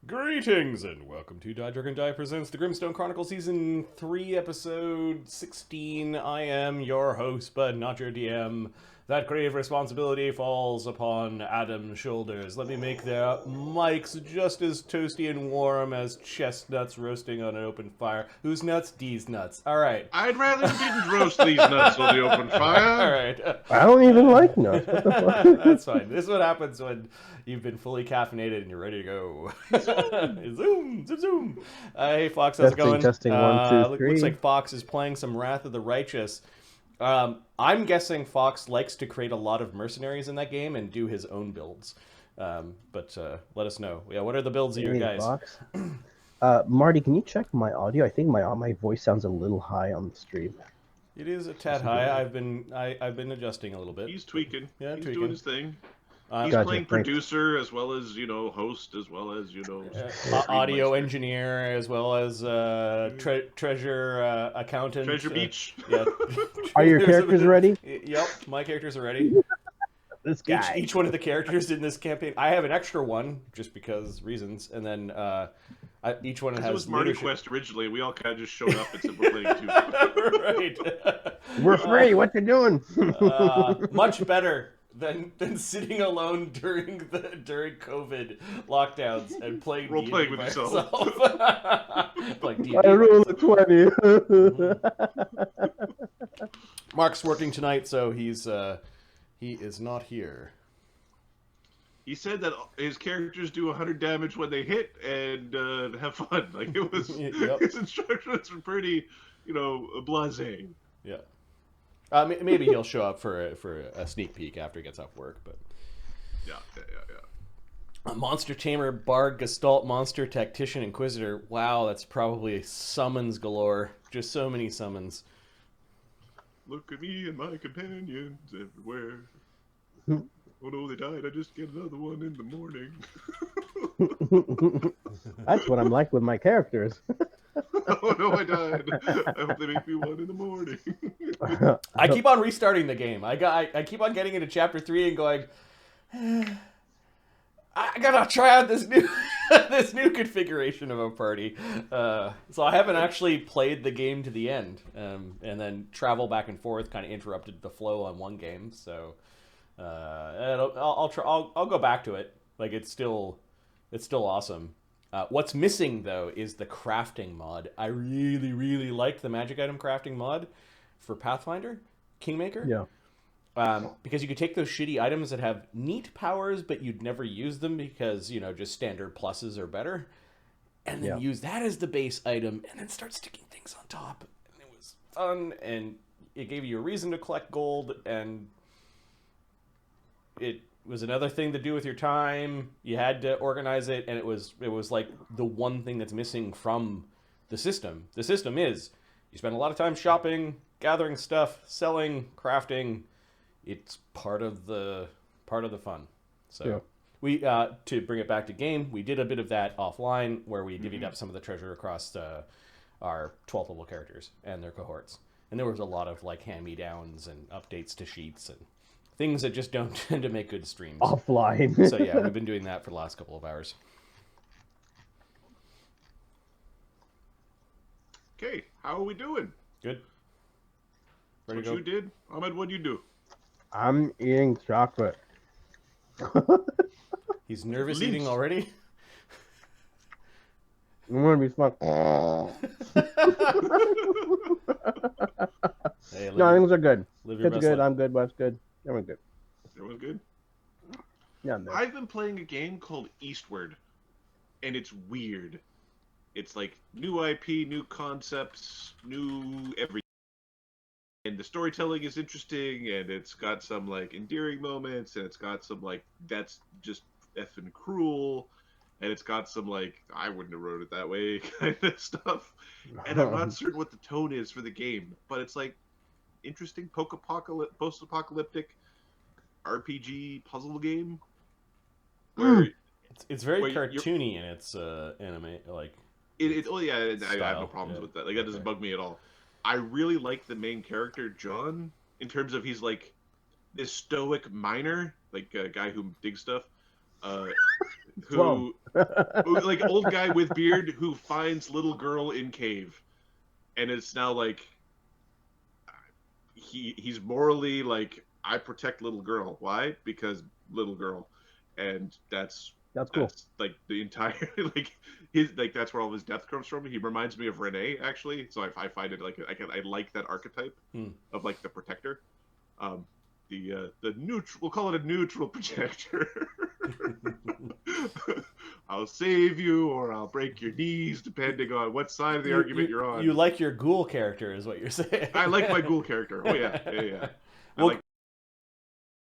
Greetings and welcome to Die Dragon Die presents the Grimstone Chronicles Season 3, Episode 16. I am your host, but not your DM. That grave responsibility falls upon Adam's shoulders. Let me make their mics just as toasty and warm as chestnuts roasting on an open fire. Whose nuts? D's nuts. Alright. I'd rather you didn't roast these nuts on the open fire. Alright. I don't even like nuts. What the fuck? That's fine. This is what happens when you've been fully caffeinated and you're ready to go. Zoom! Zoom! Zoom! Hey, Fox, how's it going? Testing, 1, 2, 3. Looks like Fox is playing some Wrath of the Righteous. I'm guessing Fox likes to create a lot of mercenaries in that game and do his own builds. But let us know. Yeah, what are the builds of you guys? Fox. Marty, can you check my audio? I think my voice sounds a little high on the stream. It is a tad high. I've been adjusting a little bit. He's tweaking. Yeah, he's tweaking. doing his thing. He's Gotcha, playing thanks. producer as well as, host as well as, Audio screenmaster. engineer as well as treasure accountant. Treasure Beach. Yeah. Are your characters ready? Yep, my characters are ready. This guy. Each one of the characters in this campaign, I have an extra one just because reasons, and then each one has. It was Marty leadership. Quest originally. We all kind of just showed up and said we're playing two. Right. We're free. What you doing? Much better than sitting alone during COVID lockdowns and playing Role D&D playing with by yourself. Like D&D. I roll a 20. Mark's working tonight, so he is not here. He said that his characters do 100 damage when they hit and have fun. Like it was, Yep. His instructions were pretty, blasé. Yeah. Maybe he'll show up for a sneak peek after he gets off work, but. Yeah. A monster tamer, bard, gestalt, monster, tactician, inquisitor. Wow, that's probably summons galore. Just so many summons. Look at me and my companions everywhere. Oh no, they died. I just get another one in the morning. That's what I'm like with my characters. Oh no, I died. I hope they make me one in the morning. I keep on restarting the game. I keep on getting into chapter 3 and going, I gotta try out this new this new configuration of a party. So I haven't actually played the game to the end, and then travel back and forth kind of interrupted the flow on one game. So I'll go back to it. Like it's still awesome. What's missing though is the crafting mod. I really liked the magic item crafting mod for Pathfinder, Kingmaker. Yeah. Because you could take those shitty items that have neat powers, but you'd never use them because, just standard pluses are better. And then use that as the base item and then start sticking things on top. And it was fun, and it gave you a reason to collect gold, and it was another thing to do with your time. You had to organize it, and it was like the one thing that's missing from the system. The system is you spend a lot of time shopping, gathering stuff, selling, crafting. It's part of the fun. So we to bring it back to game, we did a bit of that offline where we divvied up some of the treasure across our 12th level characters and their cohorts. And there was a lot of like hand-me-downs and updates to sheets and things that just don't tend to make good streams. Offline. So yeah, we've been doing that for the last couple of hours. Okay, how are we doing? Good. What you did? Ahmed, what'd you do? I'm eating chocolate. He's nervous Leaves. eating already? I'm gonna be smart. Hey, No, things are good. live your Kids are best good. life. I'm good. Wife's good. Everyone's good. Everyone good? Yeah, I'm there. I've been playing a game called Eastward, and it's weird. It's like new IP, new concepts, new everything. And the storytelling is interesting, and it's got some like endearing moments, and it's got some like that's just effing cruel, and it's got some like I wouldn't have wrote it that way kind of stuff. And I'm not certain what the tone is for the game, but it's like interesting post-apocalyptic RPG puzzle game where It's very Well, you're- cartoony in its anime, like oh yeah, I have Style, no problems yeah. with that. Like that doesn't bug me at all. I really like the main character John in terms of he's like this stoic miner, like a guy who digs stuff, who like old guy with beard who finds little girl in cave, and it's now like he's morally like, I protect little girl. Why? Because little girl, and that's cool. That's like the entire like his like that's where all his depth comes from. He reminds me of Renee actually, so I find it like I like that archetype of like the protector. The neutral, we'll call it a neutral protector. I'll save you or I'll break your knees depending on what side of the argument you're on. You like your ghoul character is what you're saying. I like my ghoul character. Oh yeah. Well,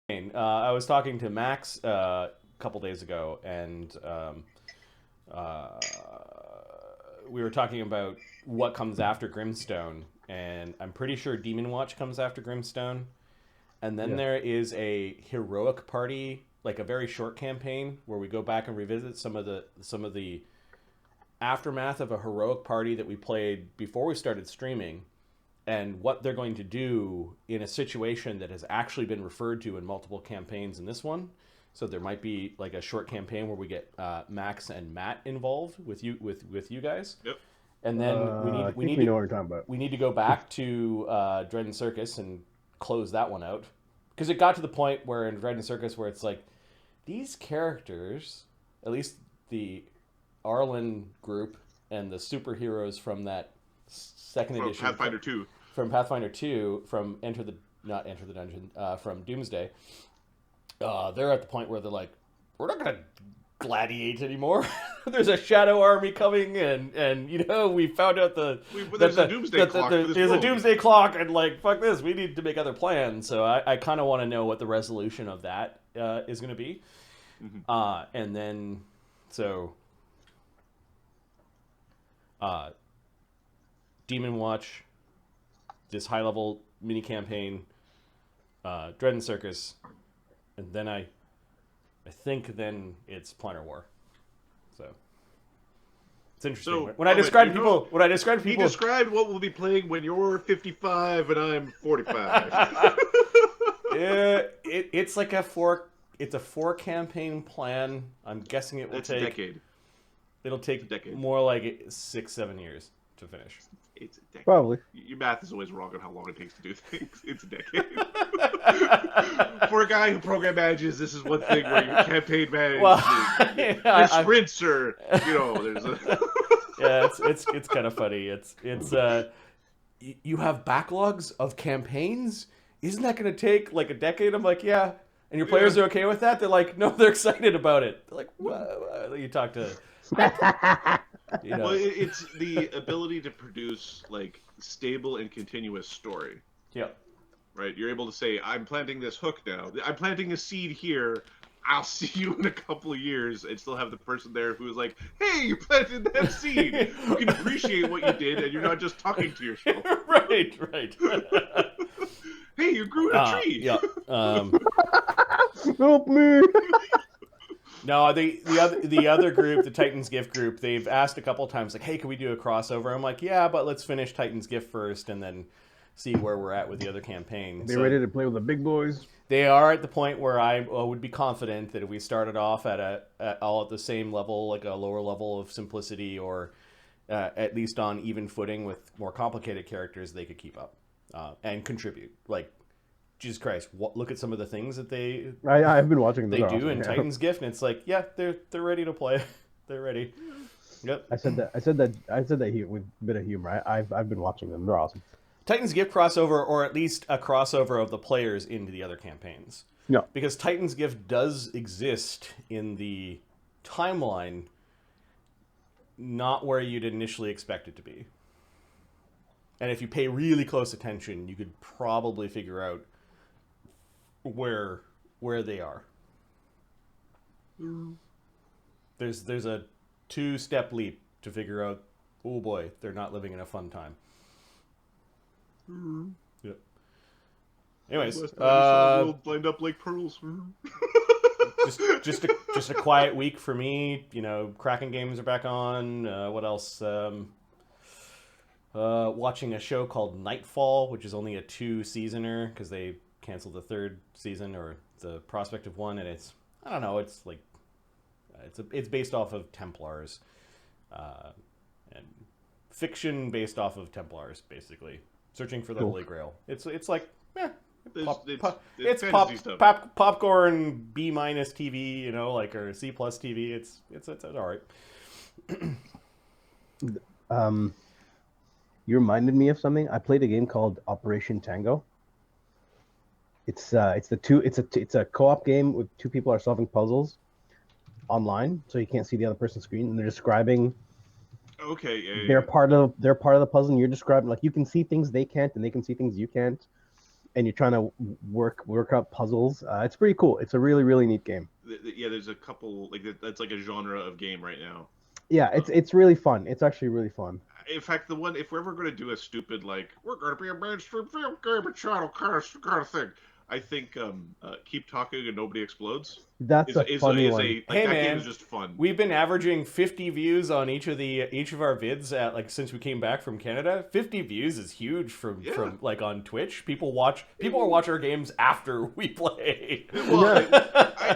I was talking to Max a couple days ago, and we were talking about what comes after Grimstone, and I'm pretty sure Demon Watch comes after Grimstone. And then there is a heroic party, like a very short campaign where we go back and revisit some of the aftermath of a heroic party that we played before we started streaming, and what they're going to do in a situation that has actually been referred to in multiple campaigns in this one. So there might be like a short campaign where we get Max and Matt involved with you guys. Yep. And then we need to know what you're talking about. We need to go back to Dread and Circus and close that one out, because it got to the point where in Dread and Circus where it's like these characters, at least the Arlen group and the superheroes from that second edition Pathfinder 2. From Pathfinder 2, from Dungeon, from Doomsday, they're at the point where they're like, we're not gonna gladiate anymore. There's a shadow army coming, and you know, we found out there's a doomsday clock, and like, fuck this, we need to make other plans. So I kind of want to know what the resolution of that is going to be. And then so Demon Watch, this high level mini campaign, Dread and Circus, and then I think then it's Planar War. So it's interesting. So, when I describe people, he described what we'll be playing when you're 55 and I'm 45. It's like a 4 campaign plan. I'm guessing it will take a decade. It'll take a decade. More like 6-7 years to finish. It's a decade. Probably. Your math is always wrong on how long it takes to do things. It's a decade. For a guy who program manages, this is one thing where your campaign manages. Well, your sprints are, you know, there's a. Yeah, it's kind of funny. It's you have backlogs of campaigns. Isn't that going to take like a decade? I'm like, yeah. And your players are okay with that? They're like, no, they're excited about it. They're like, what? You talk to. You know. Well, it's the ability to produce like stable and continuous story. Yeah. Right? You're able to say, I'm planting this hook now. I'm planting a seed here. I'll see you in a couple of years, and still have the person there who's like, hey, you planted that seed. You can appreciate what you did, and you're not just talking to yourself. Right. Hey, you grew a tree. Yeah. Help me. No, the other group, the Titans Gift group, they've asked a couple of times, like, hey, can we do a crossover? I'm like, yeah, but let's finish Titans Gift first, and then see where we're at with the other campaign. They ready to play with the big boys? They are at the point where I would be confident that if we started off all at the same level, like a lower level of simplicity, or at least on even footing with more complicated characters, they could keep up and contribute. Like, Jesus Christ, look at some of the things that I've been watching. They do in Titans Gift, and it's like, yeah, they're ready to play. They're ready. Yep. I said that with a bit of humor. I've been watching them. They're awesome. Titans Gift crossover, or at least a crossover of the players into the other campaigns. Yeah. Because Titans Gift does exist in the timeline, not where you'd initially expect it to be. And if you pay really close attention, you could probably figure out where they are. There's a 2-step leap to figure out, oh boy, they're not living in a fun time. Yeah. Anyways, world lined up like pearls. just a quiet week for me. You know, Kraken games are back on. What else? Watching a show called Nightfall, which is only a 2-seasoner because they canceled the 3rd season, or the prospect of one, and it's, I don't know, it's like It's based off of Templars, and fiction based off of Templars, basically searching for the Holy Grail. It's like it's popcorn B- TV, you know, like, or C+ TV. It's all right. You reminded me of something. I played a game called Operation Tango. It's a co-op game with two people are solving puzzles online, so you can't see the other person's screen, and they're describing. Okay, yeah. They're part of the puzzle, and you're describing, like, you can see things they can't, and they can see things you can't, and you're trying to work out puzzles. It's pretty cool. It's a really, really neat game. Yeah, there's a couple that's like a genre of game right now. Yeah, it's really fun. It's actually really fun. In fact, if we're ever going to do a stupid, like, we're going to be a mainstream film game channel kind of thing, I think Keep Talking and Nobody Explodes. That's a funny one. Hey, that man, game is just fun. We've been averaging 50 views on each of our vids since we came back from Canada. 50 views is huge from like on Twitch. People watch our games after we play. Well,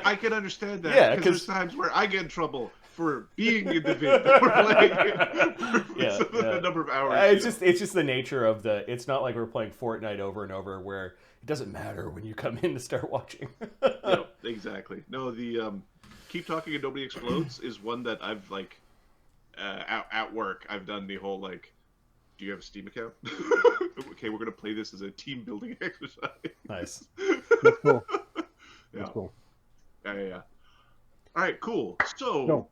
I can understand that. Yeah, because there's times where I get in trouble for being in the vid that we're playing a number of hours. It's just the nature of it's not like we're playing Fortnite over and over where it doesn't matter when you come in to start watching. No, exactly. No, the Keep Talking and Nobody Explodes is one that I've, like, at work, I've done the whole, like, do you have a Steam account? Okay, we're going to play this as a team building exercise. Nice. That's cool. Yeah. That's cool. Yeah. All right, cool. So, Go.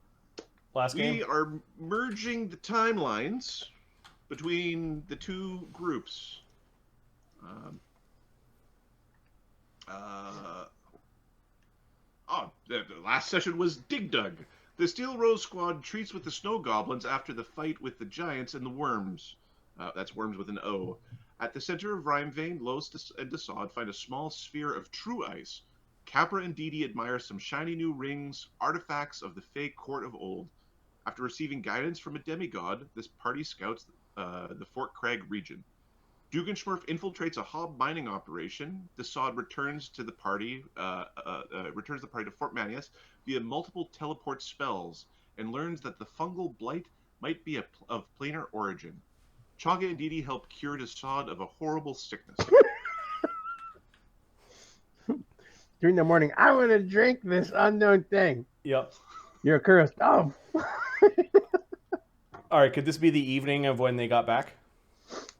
Last game? we are merging the timelines between the two groups. The last session was Dig Dug. The Steelrose Squad treats with the snow goblins after the fight with the giants and the worms. That's worms with an O. At the center of Rhymevein, Los and Dassod find a small sphere of true ice. Capra and Didi admire some shiny new rings, artifacts of the fake court of old. After receiving guidance from a demigod, this party scouts the Fort Craig region. Dugenschmurf infiltrates a hob mining operation. Dassod returns the party to Fort Manius via multiple teleport spells and learns that the fungal blight might be of planar origin. Chagga and Didi help cure Dassod of a horrible sickness. During the morning, I want to drink this unknown thing. Yep. You're cursed. Oh. All right, could this be the evening of when they got back?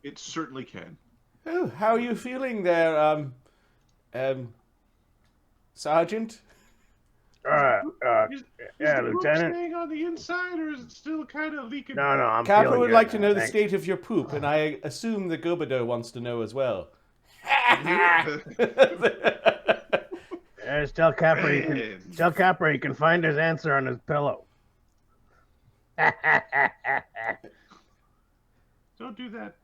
It certainly can. Oh, how are you feeling there, Sergeant? Yeah, Is the poop Lieutenant. staying on the inside, or is it still kind of leaking? No, I'm Capra feeling would good, like to man. know the Thanks. state of your poop, and I assume the Gobodo wants to know as well. Tell Capra he can find his answer on his pillow. Don't do that.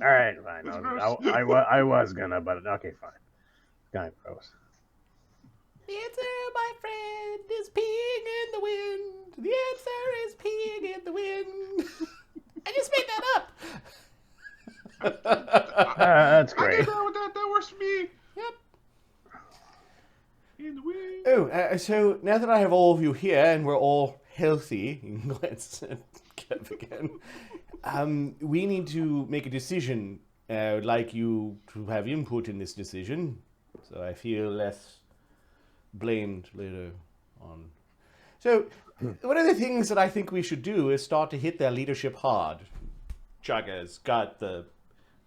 All right, fine. That's I was gonna, but okay, fine. Kind of gross. The answer, my friend, is peeing in the wind. The answer is peeing in the wind. I just made that up. That's I great. can go with that. That works for me. Yep. In the wind. Oh, so now that I have all of you here and we're all healthy, let's Kev again. We need to make a decision. I would like you to have input in this decision, so I feel less blamed later on. So, one of the things that I think we should do is start to hit their leadership hard. Chagga's got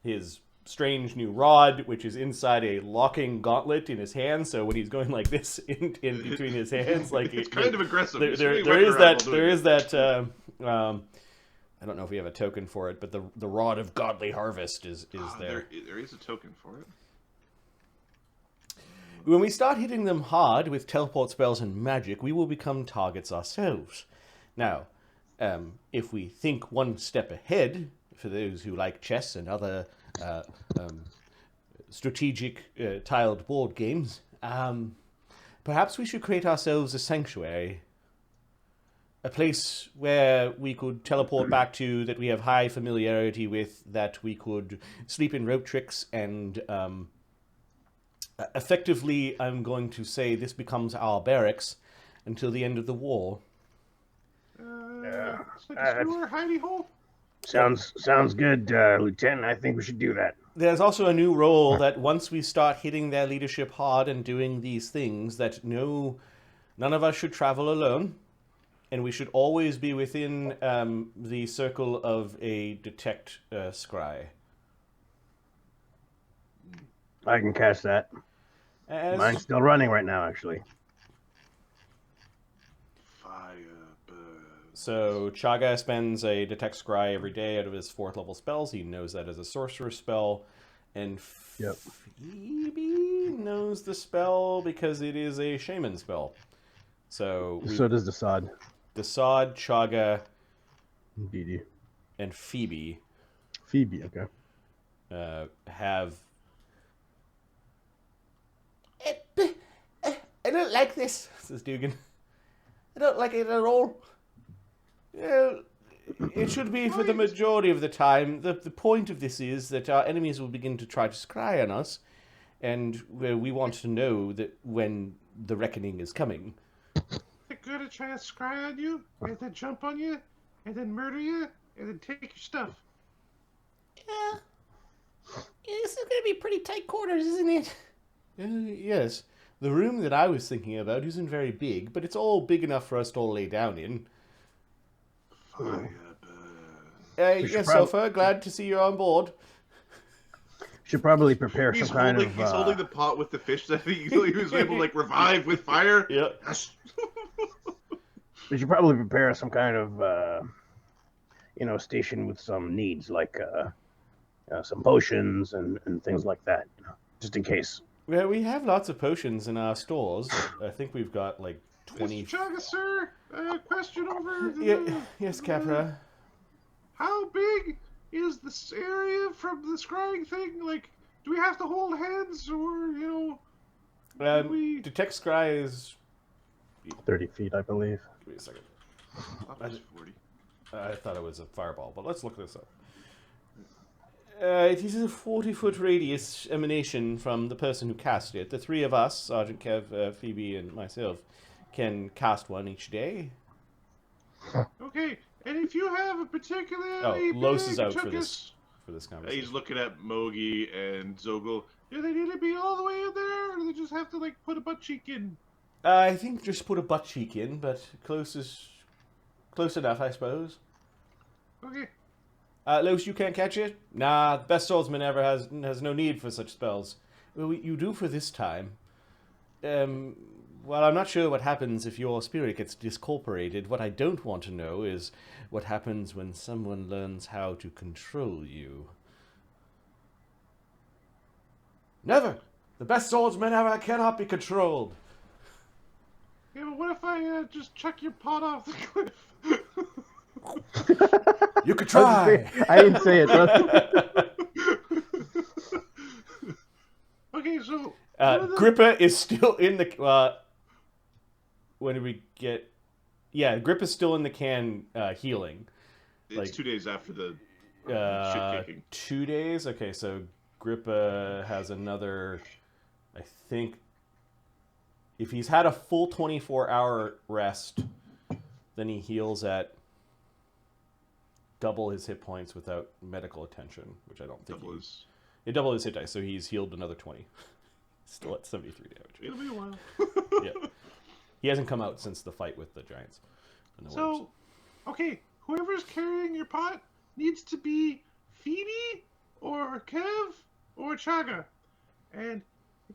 his strange new rod, which is inside a locking gauntlet in his hand. So when he's going like this in between his hands, like It's kind of aggressive. There is that. I don't know if we have a token for it, but the rod of godly harvest is there. There is a token for it. When we start hitting them hard with teleport spells and magic, we will become targets ourselves. Now, if we think one step ahead, for those who like chess and other strategic tiled board games, perhaps we should create ourselves a sanctuary. A place where we could teleport back to, that we have high familiarity with, that we could sleep in rope tricks, and effectively, I'm going to say this becomes our barracks until the end of the war. It's like a sewer hidey hole. Sounds good, Lieutenant. I think we should do that. There's also a new role that once we start hitting their leadership hard and doing these things, that none of us should travel alone, and we should always be within the circle of a detect scry. I can catch that. Mine's still running right now, actually. So Chagga spends a detect scry every day out of his 4th level spells. He knows that as a sorcerer spell, and Phoebe knows the spell because it is a shaman spell. So does Dassod. Dassod, Chagga, Didi, and Phoebe. Phoebe, okay. Have. I don't like this, says Dugan. I don't like it at all. Well, it should be for the majority of the time. The point of this is that our enemies will begin to try to scry on us, and we want to know that when the reckoning is coming. They're gonna try to scry on you, and then jump on you, and then murder you, and then take your stuff. Yeah. This is gonna be pretty tight quarters, isn't it? Yes. The room that I was thinking about isn't very big, but it's all big enough for us to all lay down in. Yes, Sofa, glad to see you're on board. Should probably prepare some kind of... He's holding the pot with the fish that he was able to revive with fire. Yeah. We should probably prepare some kind of, station with some needs, like some potions and things like that, just in case. Well, we have lots of potions in our stores. I think we've got 20. Mr. Chagga, sir, question over. Yes, Capra. How big is this area from the scrying thing? Do we have to hold hands, or Detect scry is 30 feet, I believe. Give me a second. That's 40. I thought it was a fireball, but let's look this up. It is a 40-foot radius emanation from the person who cast it. The 3 of us, Sergeant Kev, Phoebe, and myself, can cast one each day. Okay, and if you have a particularly Los is big out for this conversation. He's looking at Mogi and Zogel. Do they need to be all the way in there, or do they just have to put a butt cheek in? I think just put a butt cheek in, but close enough, I suppose. Okay. Los, you can't catch it? Nah, the best swordsman ever has no need for such spells. Well, you do for this time. Well, I'm not sure what happens if your spirit gets discorporated. What I don't want to know is what happens when someone learns how to control you. Never! The best swordsman ever cannot be controlled. Yeah, but what if I just chuck your pot off the cliff? You could try. I didn't say it. Okay, so Grippa is still in the. When did we get? Yeah, Grippa's still in the can, healing. It's 2 days after the shit kicking. 2 days. Okay, so Grippa has another. I think if he's had a full 24-hour rest, then he heals at double his hit points without medical attention, which I don't think double his hit dice, so he's healed another 20. Still at 73 damage. It'll be a while. Yeah. He hasn't come out since the fight with the giants. So, okay, whoever's carrying your pot needs to be Phoebe or Kev or Chagga. And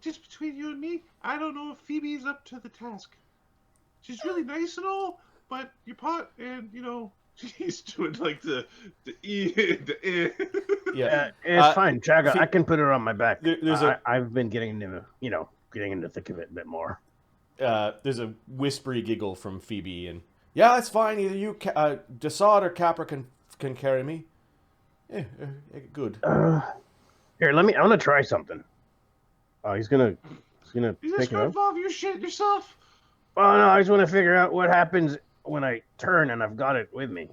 just between you and me, I don't know if Phoebe's up to the task. She's really nice and all, but your pot and, she's doing the E, the E. Yeah. It's fine, Chagga. I can put her on my back. I've been getting into, getting into the thick of it a bit more. There's a whispery giggle from Phoebe, and yeah, that's fine. Either you, Dassod or Capra can carry me. Yeah, good. Here, I want to try something. He's gonna You pick just it up. involve your shit yourself. Oh no, I just want to figure out what happens when I turn and I've got it with me.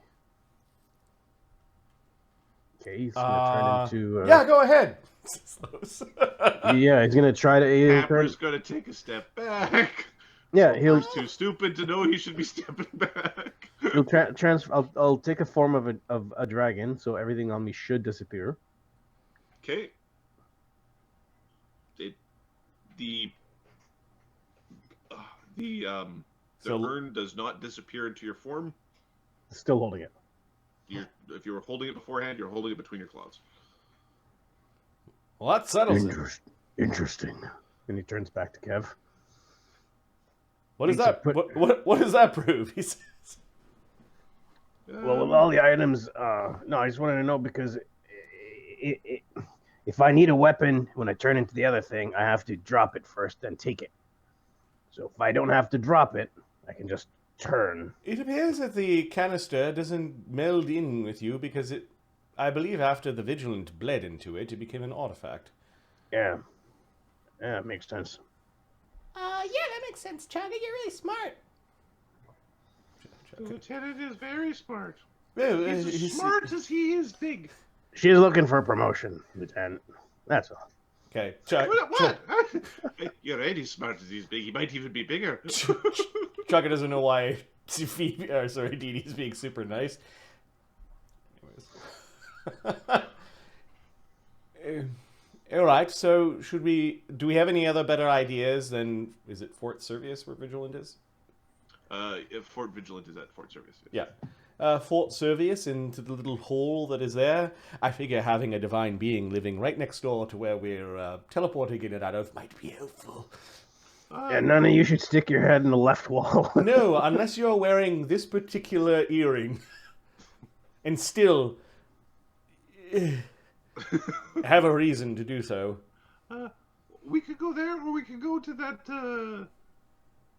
Okay, he's gonna turn into. Yeah, go ahead. Yeah, he's gonna try to. Capra's gonna take a step back. Yeah, He's too stupid to know he should be stepping back. I'll take a form of a dragon, so everything on me should disappear. Okay. The urn does not disappear into your form. Still holding it. If you were holding it beforehand, you're holding it between your claws. Well, that settles it. Interesting. And he turns back to Kev. What does that? What does that prove? He says. Well, with all the items, no, I just wanted to know because if I need a weapon when I turn into the other thing, I have to drop it first, then take it. So if I don't have to drop it, I can just turn. It appears that the canister doesn't meld in with you because I believe after the Vigilant bled into it, it became an artifact. Yeah, it makes sense. Yeah, that makes sense, Chagga. You're really smart. The lieutenant is very smart. Yeah, He's as smart as he is big. She's looking for a promotion, Lieutenant. That's all. Okay. What? You're already smart as he's big. He might even be bigger. Chagga doesn't know why Dee Dee's being super nice. Anyways. All right, so do we have any other better ideas than, is it Fort Servius where Vigilant is? Fort Vigilant is at Fort Servius. Yeah. Fort Servius into the little hole that is there. I figure having a divine being living right next door to where we're teleporting in and out of might be helpful. Yeah, none of you should stick your head in the left wall. No, unless you're wearing this particular earring. And still have a reason to do so. We could go there, or we could go to that, the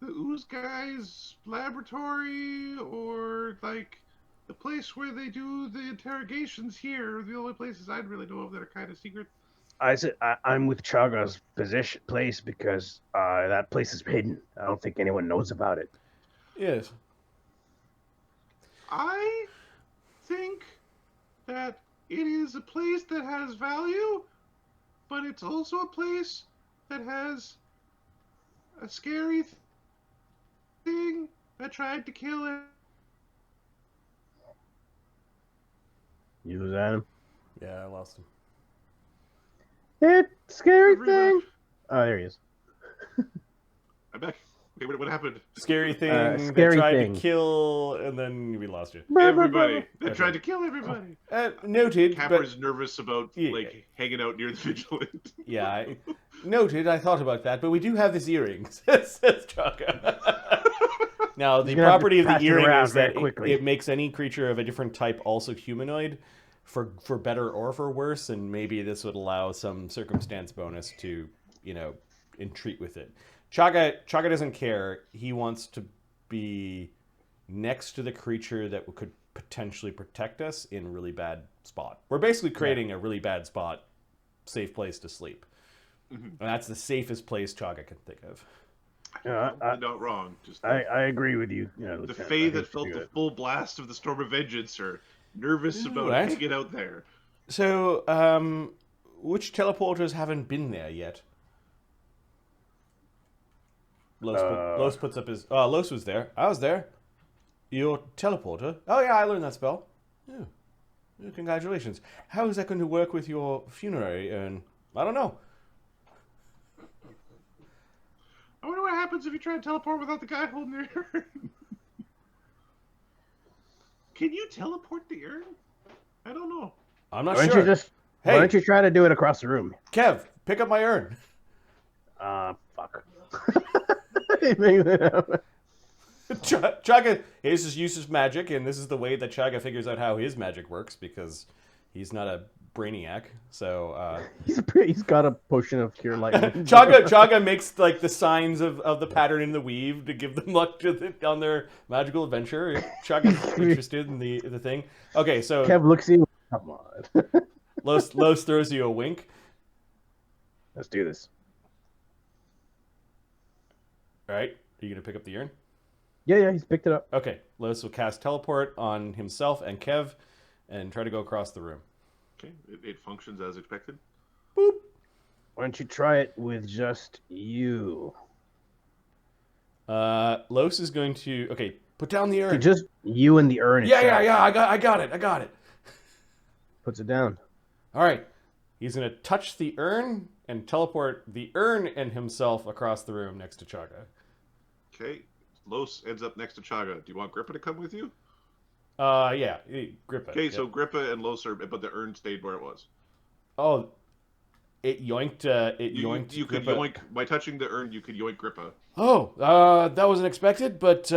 Ooze guy's laboratory, or, like, the place where they do the interrogations here. The only places I'd really know of that are kind of secret. I'm with Chagga's place because that place is hidden. I don't think anyone knows about it. Yes. I think that it is a place that has value, but it's also a place that has a scary thing that tried to kill it. You lose Adam? Yeah, I lost him. It's scary thing. Oh, there he is. I'm back. Wait, what happened? Scary thing that scary tried thing. to kill, and then we lost you. Everybody. That tried to kill everybody. Noted. Capper's nervous about, hanging out near the Vigilant. Yeah, noted. I thought about that, but we do have this earring, says Chagga. Now, the property of the earring is that it makes any creature of a different type also humanoid, for better or for worse, and maybe this would allow some circumstance bonus to, entreat with it. Chagga doesn't care. He wants to be next to the creature that could potentially protect us in a really bad spot. We're basically creating a really bad spot, safe place to sleep. Mm-hmm. And that's the safest place Chagga can think of. I'm not wrong. I agree with you. The Fae that felt the full blast of the Storm of Vengeance are nervous about hanging out there. So, which teleporters haven't been there yet? Los puts up his... Los was there. I was there. Your teleporter? Oh, yeah, I learned that spell. Yeah. Congratulations. How is that going to work with your funerary urn? I don't know. I wonder what happens if you try to teleport without the guy holding the urn. Can you teleport the urn? I don't know. I'm not sure. Why don't you try to do it across the room? Kev, pick up my urn. Fuck. Chagga uses magic, and this is the way that Chagga figures out how his magic works, because he's not a brainiac. So he's got a potion of cure lightning. Chagga makes like the signs of the pattern in the weave to give them luck on their magical adventure. Chagga's interested in the thing. Okay, so Kev looks at you. Come on. Los throws you a wink. Let's do this. All right, are you gonna pick up the urn? Yeah, he's picked it up. Okay, Los will cast teleport on himself and Kev, and try to go across the room. Okay, it functions as expected. Boop. Why don't you try it with just you? Los is going to... Okay, Put down the urn. Just you and the urn Yeah, itself. yeah. I got it. Puts it down. All right. He's gonna touch the urn and teleport the urn and himself across the room next to Chagga. Okay. Los ends up next to Chagga. Do you want Grippa to come with you? Yeah. Grippa. Okay, yeah. so Grippa and Los are, but the urn stayed where it was. Oh, it yoinked. Yoinked. You could Grippa. yoink by touching the urn. You could yoink Grippa. Oh, that wasn't expected, but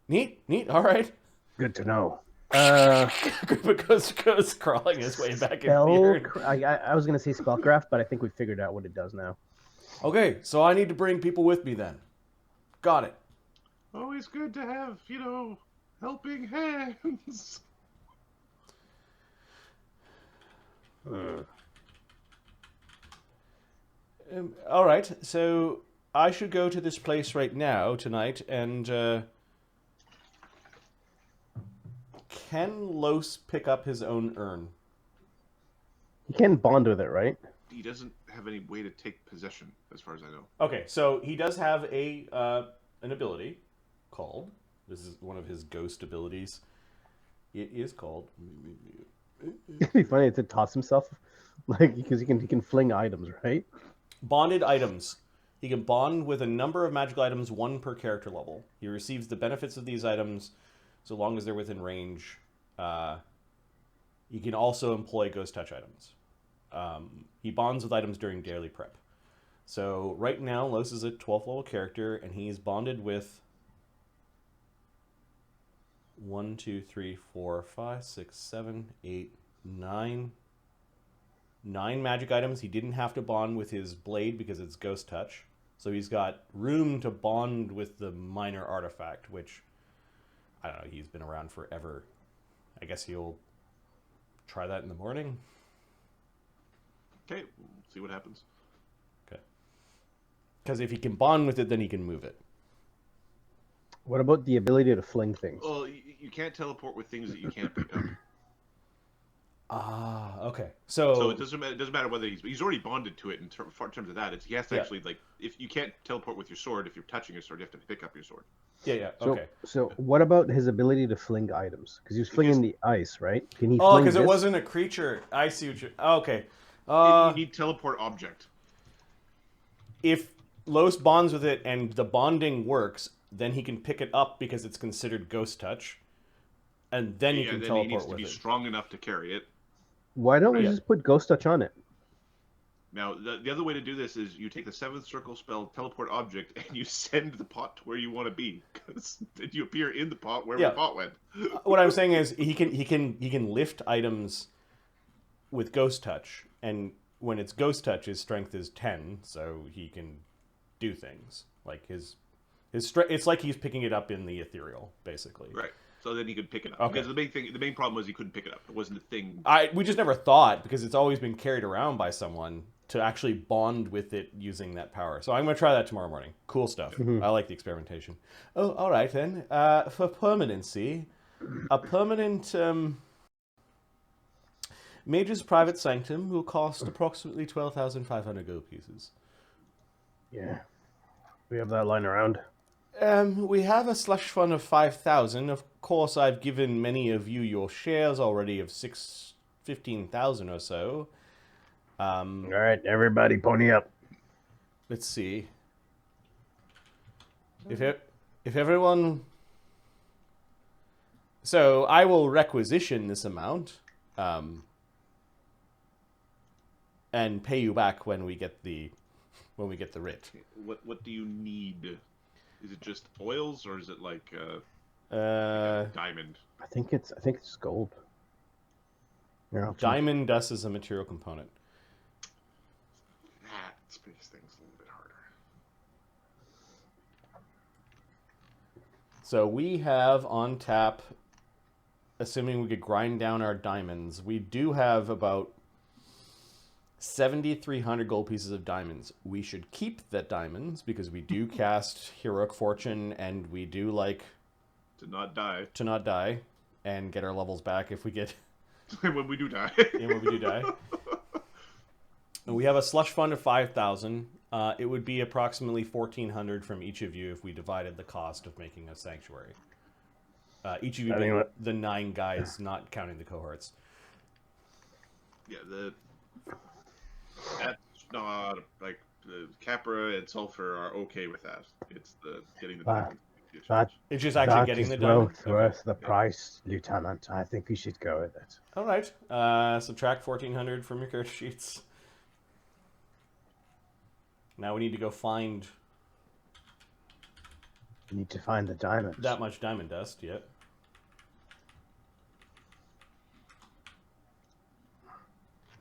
neat. All right. Good to know. Grippa goes crawling his way back into the urn. I was gonna say spellcraft, but I think we figured out what it does now. Okay, so I need to bring people with me then. Got it. Always good to have, helping hands. All right, so I should go to this place right now tonight, and can Los pick up his own urn? You can bond with it, right? He doesn't have any way to take possession, as far as I know. Okay, so he does have an ability called. This is one of his ghost abilities. It is called. It'd be funny to toss himself, because he can fling items, right? Bonded items. He can bond with a number of magical items, one per character level. He receives the benefits of these items so long as they're within range. He can also employ ghost touch items. He bonds with items during daily prep. So right now, Los is a 12th level character, and he's bonded with 1, 2, 3, 4, 5, 6, 7, 8, 9 magic items. He didn't have to bond with his blade because it's ghost touch. So he's got room to bond with the minor artifact, which, I don't know, he's been around forever. I guess he'll try that in the morning. Okay, we'll see what happens. Okay. Because if he can bond with it, then he can move it. What about the ability to fling things? Well, you can't teleport with things that you can't pick up. Okay. So it doesn't matter whether he's already bonded to it in terms of that. He has to actually, if you can't teleport with your sword, if you're touching your sword, you have to pick up your sword. Yeah, So, okay. So what about his ability to fling items? Because he was flinging the ice, right? Can he? Oh, because it wasn't a creature. I see what you're. Okay. You need teleport object. If Los bonds with it and the bonding works, then he can pick it up because it's considered ghost touch, and then he can teleport he needs to with be it. strong enough to carry it. Why don't we just put ghost touch on it? Now, the other way to do this is you take the 7th circle spell, teleport object, and you send the pot to where you want to be, because then you appear in the pot where the pot went. What I'm saying is he can lift items with ghost touch, and when it's ghost touch, his strength is 10, so he can do things like his strength. It's like he's picking it up in the ethereal, basically. Right. So then he could pick it up. Okay. Because the main problem was he couldn't pick it up. It wasn't a thing. We just never thought, because it's always been carried around by someone, to actually bond with it using that power. So I'm going to try that tomorrow morning. Cool stuff. I like the experimentation. Oh, all right then. For permanency, a permanent Mage's Private Sanctum will cost approximately 12,500 gold pieces. Yeah. We have that lying around. We have a slush fund of 5,000. Of course, I've given many of you your shares already of 15,000 or so. All right, everybody, pony up. Let's see. If everyone, so I will requisition this amount, and pay you back when we get the writ. What do you need? Is it just oils, or is it like a diamond? I think it's gold. Yeah, Diamond dust is a material component. That makes things a little bit harder. So we have on tap, assuming we could grind down our diamonds, we do have about 7,300 gold pieces of diamonds. We should keep that diamonds because we do cast Heroic Fortune, and we do like to not die and get our levels back if we get when we do die. And when we do die. And we have a slush fund of 5,000. It would be approximately 1,400 from each of you if we divided the cost of making a sanctuary. Each of you, I think being the 9 guys, not counting the cohorts. Yeah, that's not like the Capra and Sulfur are okay with that. It's the getting the diamond. That It's just actually that getting is the diamond. worth the price, Lieutenant. I think we should go with it. All right. Subtract 1,400 from your character sheets. Now we need to go find We need to find the diamonds. that much diamond dust. Yep.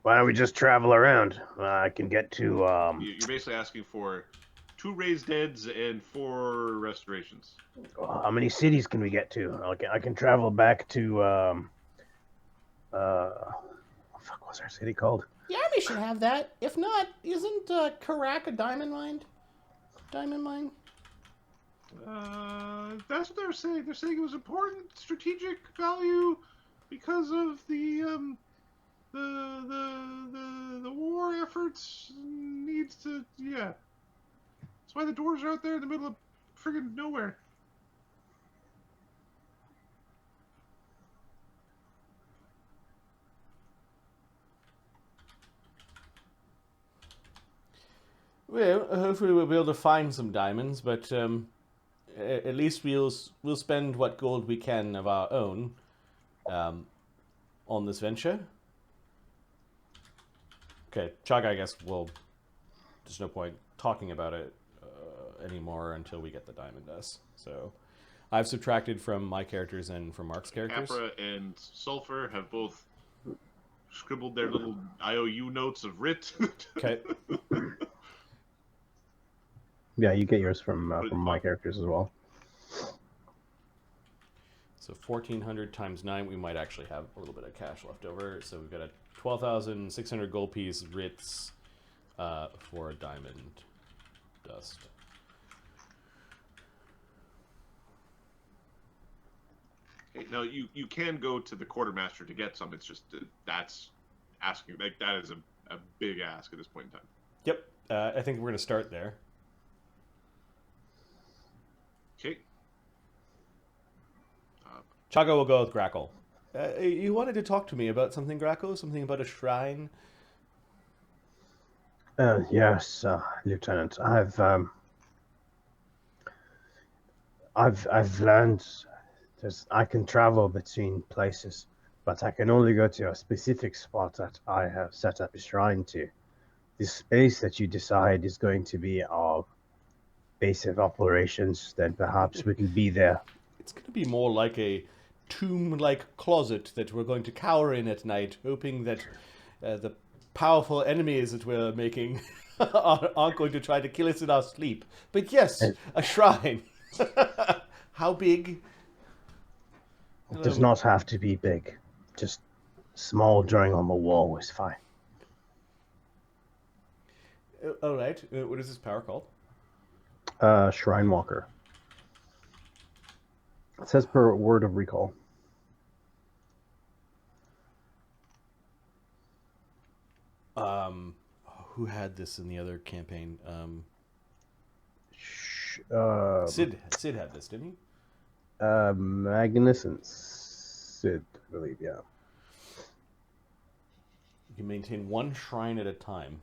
Why don't we just travel around? I can get to. You're basically asking for 2 raised deads and 4 restorations. How many cities can we get to? I can travel back to. Fuck, what's our city called? The army should have that. If not, isn't Karak a diamond mine? Diamond mine? That's what they're saying. They're saying it was important strategic value because of the war efforts needs to, yeah. That's why the doors are out there in the middle of friggin' nowhere. Well, hopefully we'll be able to find some diamonds, but at least we'll spend what gold we can of our own on this venture. Okay, Chagga, I guess there's no point talking about it anymore until we get the diamond dust. So I've subtracted from my characters and from Mark's characters. Capra and Sulfur have both scribbled their little IOU notes of writ. Okay. Yeah, you get yours from my characters as well. So 1,400 times 9, we might actually have a little bit of cash left over. So we've got a 12,600 gold piece writs for a diamond dust. Okay, now you can go to the quartermaster to get some. It's just that's asking, like, that is a big ask at this point in time. Yep, I think we're going to start there. Okay. Chagga will go with Grakkel. You wanted to talk to me about something, Grakkel? Something about a shrine? Yes, Lieutenant. I've learned I can travel between places, but I can only go to a specific spot that I have set up a shrine to. This space that you decide is going to be our base of operations, then perhaps we can be there. It's going to be more like a tomb-like closet that we're going to cower in at night, hoping that the powerful enemies that we're making aren't going to try to kill us in our sleep. But yes, a shrine. How big? It does not have to be big. Just small drawing on the wall is fine. All right. What is this power called? Shrine Walker. It says per word of recall. Who had this in the other campaign? Sid had this, didn't he? Magnus and Sid, I believe, yeah. You can maintain one shrine at a time.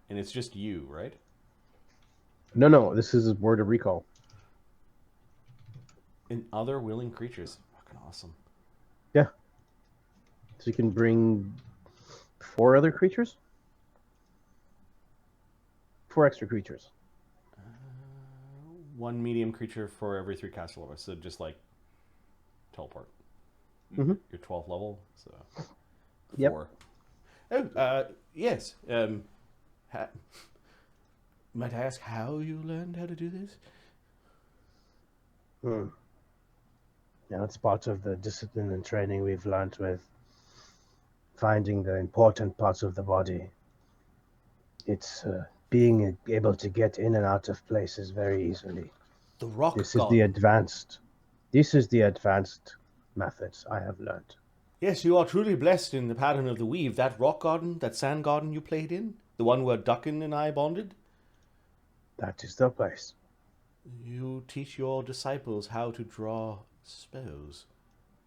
And it's just you, right? No, this is word of recall. And other willing creatures. Fucking awesome. Yeah. So you can bring 4 other creatures? 4 extra creatures. 1 medium creature for every 3 castle levels. So just like teleport. Mm-hmm. You're 12th level, so 4. Yep. Oh, yes. Might I ask how you learned how to do this? Yeah, it's part of the discipline and training we've learned with finding the important parts of the body. It's being able to get in and out of places very easily. The rock This god. is the advanced methods I have learned. Yes, you are truly blessed in the pattern of the weave. That rock garden, that sand garden you played in, the one where Duckin and I bonded. That is the place. You teach your disciples how to draw Spells.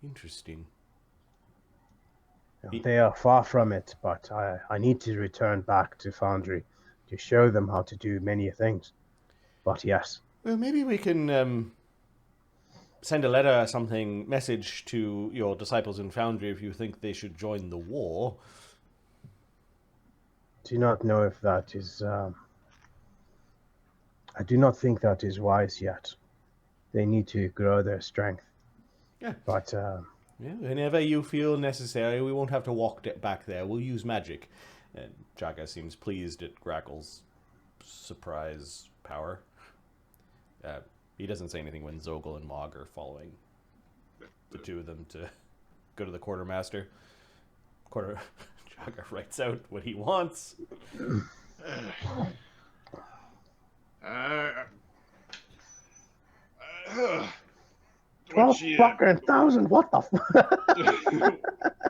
Interesting. They are far from it, but I need to return back to Foundry to show them how to do many things. But yes. Well, maybe we can send a letter, message to your disciples in Foundry if you think they should join the war. Do not know if that is. I do not think that is wise yet. They need to grow their strength. Yeah. But Yeah, whenever you feel necessary, we won't have to walk back there. We'll use magic. And Chagga seems pleased at Grakkel's surprise power. He doesn't say anything when Zogel and Mog are following the two of them to go to the quartermaster. Chagga writes out what he wants. 12,000. What the?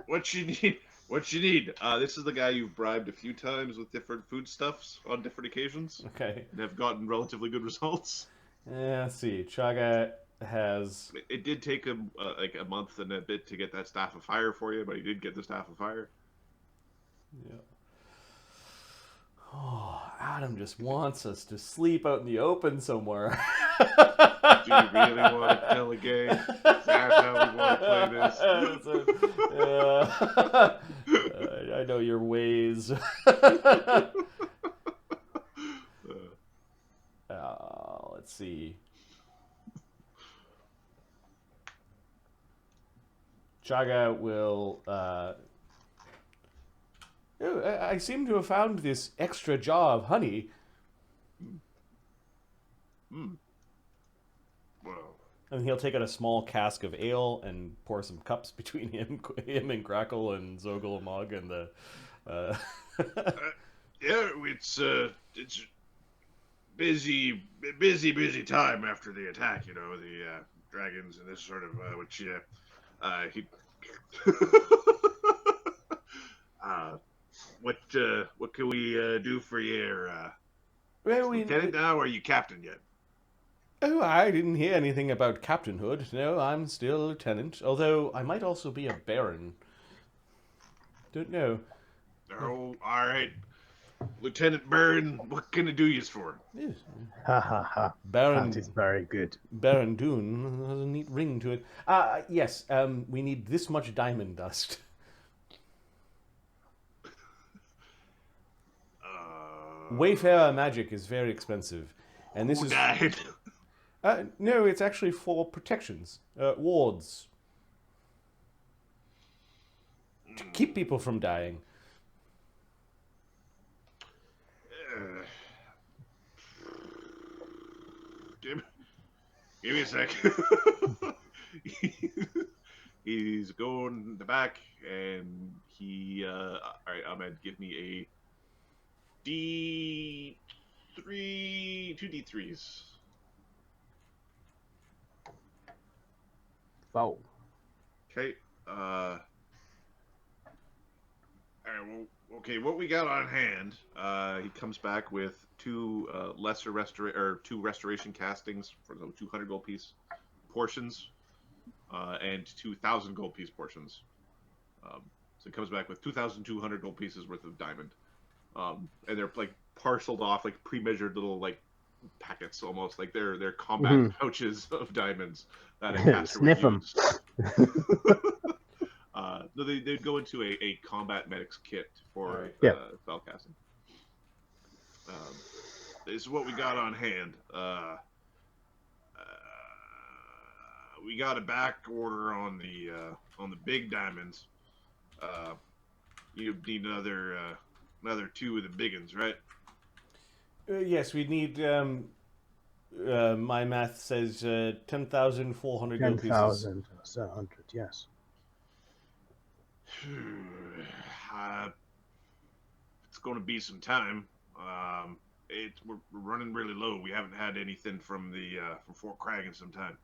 What you need? What you need? This is the guy you've bribed a few times with different foodstuffs on different occasions. Okay. And have gotten relatively good results. Let's see. Chagga has. It did take him like a month and a bit to get that staff of fire for you, but he did get the staff of fire. Yeah. Oh, Adam just wants us to sleep out in the open somewhere. Do you really want to tell a game? Is that how we want to play this? I know your ways. Let's see. Chagga will. I seem to have found this extra jar of honey. Well, And he'll take out a small cask of ale and pour some cups between him and Grakkel and Zogel and Mog and the. yeah, it's busy time after the attack. You know, the dragons and this sort of which he. What can we do for you? Well, Lieutenant now, or are you captain yet? Oh, I didn't hear anything about captainhood. No, I'm still a lieutenant. Although I might also be a baron. Don't know. Oh, all right. Lieutenant Baron, what can I do you for? Yes. Ha ha ha. Baron. That is very good. Baron Dune has a neat ring to it. Yes. We need this much diamond dust. Wayfarer magic is very expensive, and this Who is. died? No, it's actually for protections, wards, to keep people from dying. Give me a sec. He's going in the back, and he. All right, I'm gonna give me a D3, 2D3s. Wow. Okay. All right. Well, okay. What we got on hand? He comes back with two two restoration castings for the 200 gold piece portions, and 2,000 gold piece portions. So he comes back with 2,200 gold pieces worth of diamond, and they're like parceled off, like pre-measured little like packets, almost like they're combat pouches of diamments that a caster Sniff would 'em. use. No, they'd go into a combat medics kit for spell casting. This is what we got on hand. We got a back order on the big diamonds. You need another two of the big ones, right? Yes, we need. My math says 10,400 gold pieces. 10,700, yes. It's going to be some time. We're running really low. We haven't had anything from from Fort Crag in some time.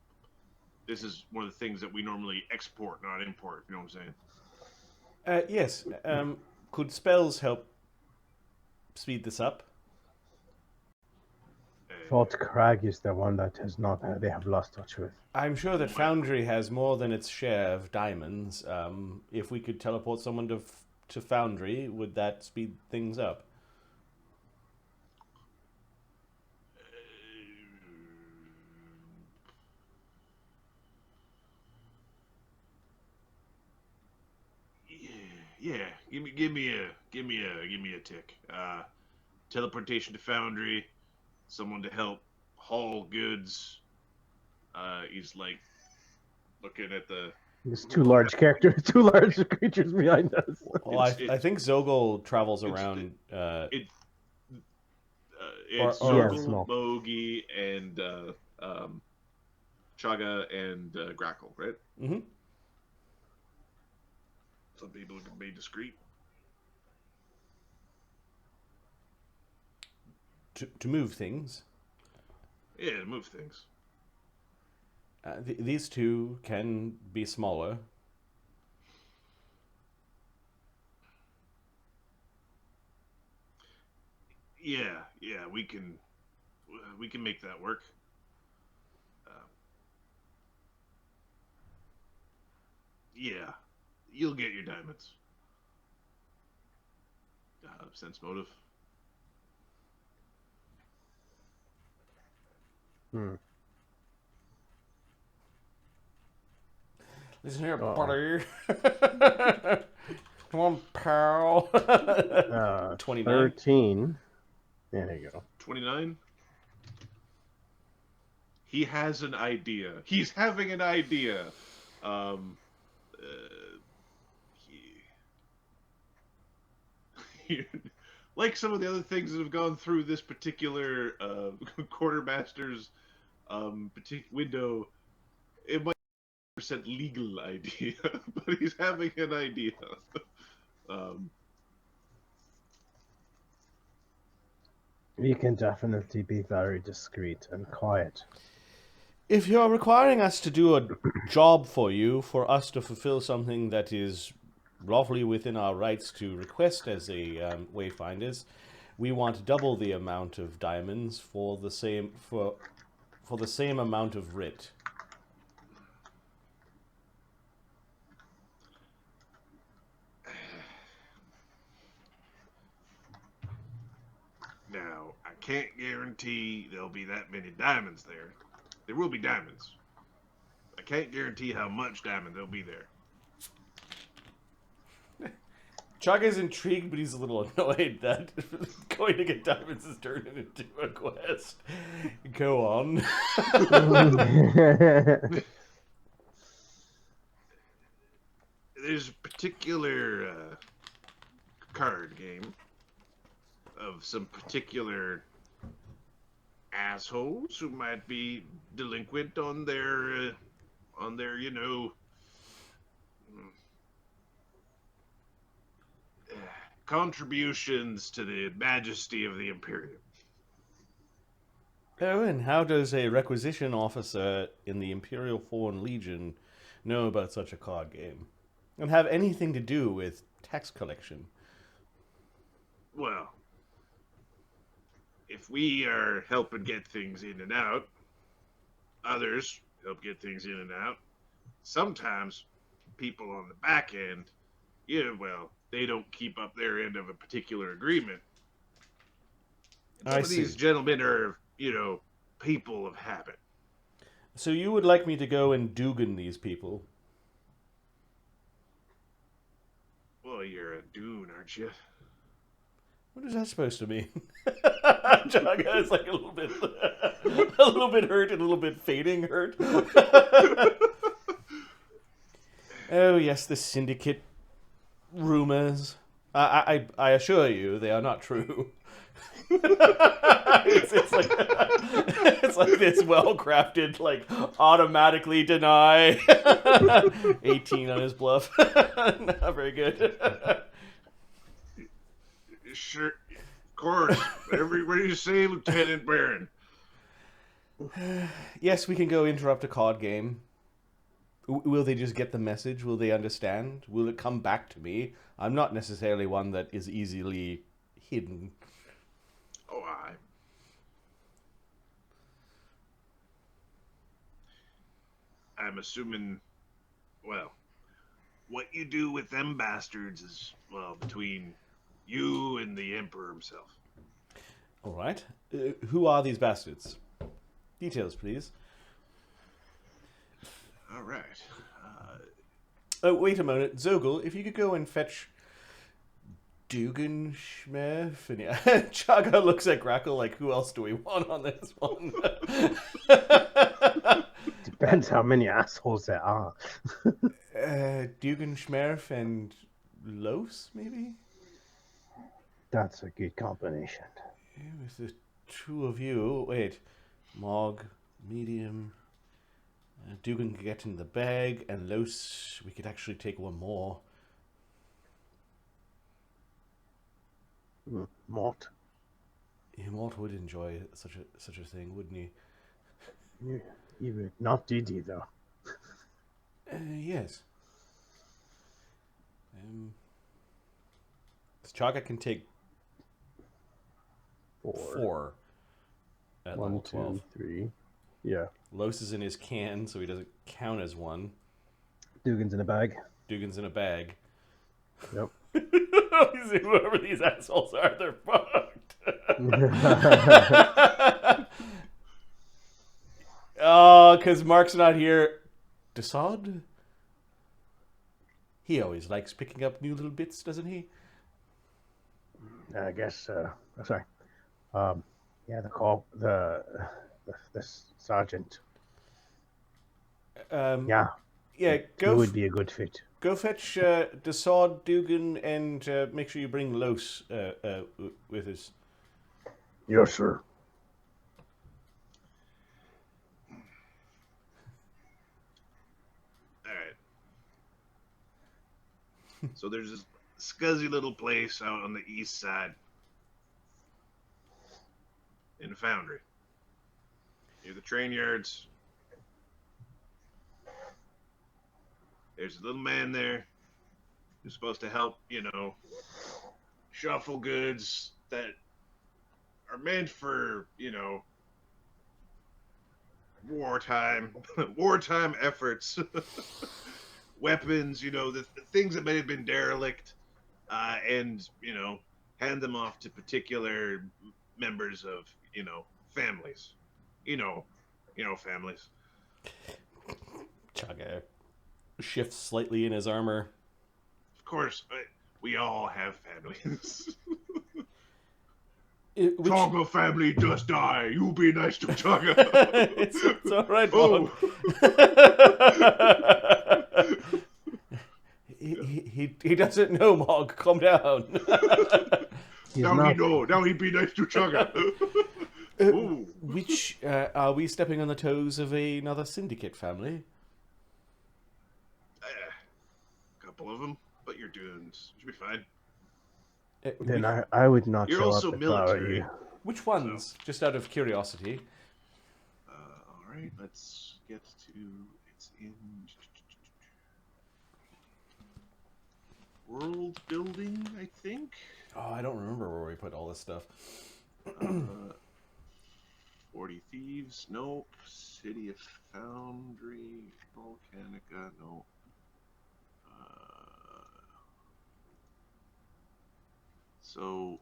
This is one of the things that we normally export, not import. You know what I'm saying? Yes. Could spells help speed this up? thought Crag is the one that has not. They have lost touch with. I'm sure that Foundry has more than its share of diamonds. If we could teleport someone to Foundry, would that speed things up? Yeah. Give me a tick. Teleportation to Foundry, someone to help haul goods. He's like looking at the. There's two large characters, two large creatures behind us. Well, I think Zogel travels around. It's or- Zogel, Bogey, and Chagga and Grakkel, right? Mm-hmm. Some people can be discreet. To move things. Yeah, to move things. These two can be smaller. Yeah, we can make that work. Yeah, you'll get your diamonds. Sense motive. Listen here, buddy. Come on, pal. 29. 13. There you go. 29. He has an idea. He's having an idea. Like some of the other things that have gone through this particular quartermaster's window, it might be a 100% legal idea, but he's having an idea. We can definitely be very discreet and quiet. If you're requiring us to do a job for you, for us to fulfill something that is lawfully within our rights to request as a wayfinders, we want double the amount of diamonds for the same amount of writ. Now, I can't guarantee there'll be that many diamonds there. There will be diamonds. I can't guarantee how much diamond there'll be there. Chagga's intrigued, but he's a little annoyed that going to get diamonds is turned into a quest. Go on. There's a particular card game of some particular assholes who might be delinquent on their contributions to the majesty of the Imperium. Oh, and how does a requisition officer in the Imperial Foreign Legion know about such a card game? And have anything to do with tax collection? Well, if we are helping get things in and out, others help get things in and out. Sometimes people on the back end, they don't keep up their end of a particular agreement. And some of these gentlemen are, people of habit. So you would like me to go and Dugan these people? Well, you're a Dune, aren't you? What is that supposed to mean? Chagga is like a little bit hurt and a little bit fading hurt. Oh yes, the Syndicate rumors. I assure you, they are not true. it's like this well-crafted, like automatically deny. 18 on his bluff. Not very good. Sure, of course. Everybody you say, Lieutenant Baron. Yes, we can go interrupt a card game. Will they just get the message? Will they understand? Will it come back to me? I'm not necessarily one that is easily hidden. Oh, I'm assuming, well, what you do with them bastards is, well, between you and the Emperor himself. All right. Who are these bastards? Details, please. All right. Oh, wait a moment. Zogel, if you could go and fetch Dugan Schmerf. And yeah, Chagga looks at Grakkel like, who else do we want on this one? Depends how many assholes there are. Dugan Schmerf and Los, maybe? That's a good combination. Yeah, with the two of you. Wait. Mog, medium. Dugan could get in the bag, and Los, we could actually take one more. Mort. Yeah, Mort would enjoy such a thing, wouldn't he? You would not Didi though. Yes. Chagga can take four. At One, level 12. 2, 3. Yeah. Los is in his can, so he doesn't count as one. Dugan's in a bag. Dugan's in a bag. Yep. Whoever these assholes are, they're fucked. Oh, because Mark's not here. Dassod? He always likes picking up new little bits, doesn't he? I guess. Sorry. Yeah, the sergeant. Yeah. Yeah, He would be a good fit. Go fetch Dassod, Dugan, and make sure you bring Los with us. Yes, sir. All right. So there's this scuzzy little place out on the east side in Foundry, near the train yards. There's a little man there who's supposed to help, shuffle goods that are meant for, wartime efforts. Weapons, the things that may have been derelict, and, hand them off to particular members of, families. Families. Chagga shifts slightly in his armor. Of course, we all have families. Chagga family does die. You be nice to Chagga. it's all right, Mog. He doesn't know, Mog. Calm down. Now he be nice to Chagga. Which are we stepping on the toes of another syndicate family? Couple of them, but your dunes should be fine. Then I would not You're show also up if I were military. you. Which ones? So, just out of curiosity. All right, let's get to it's in world building, I think. Oh, I don't remember where we put all this stuff. 40 Thieves, nope. City of Foundry, Volcanica, nope. So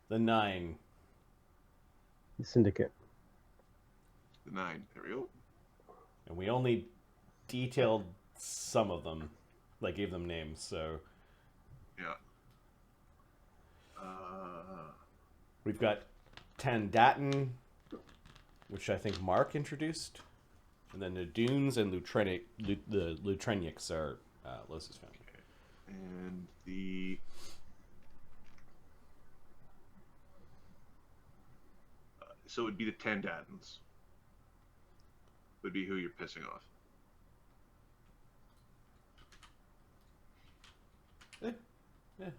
The 9. The Syndicate. the 9, there we go. And we only detailed some of them. Like, gave them names, so... Yeah. We've got Tandatin, which I think Mark introduced. And then the Dunes and the Lutrenics are Los's family. Okay. And the... so it would be the Tandatans. Would be who you're pissing off. Yeah,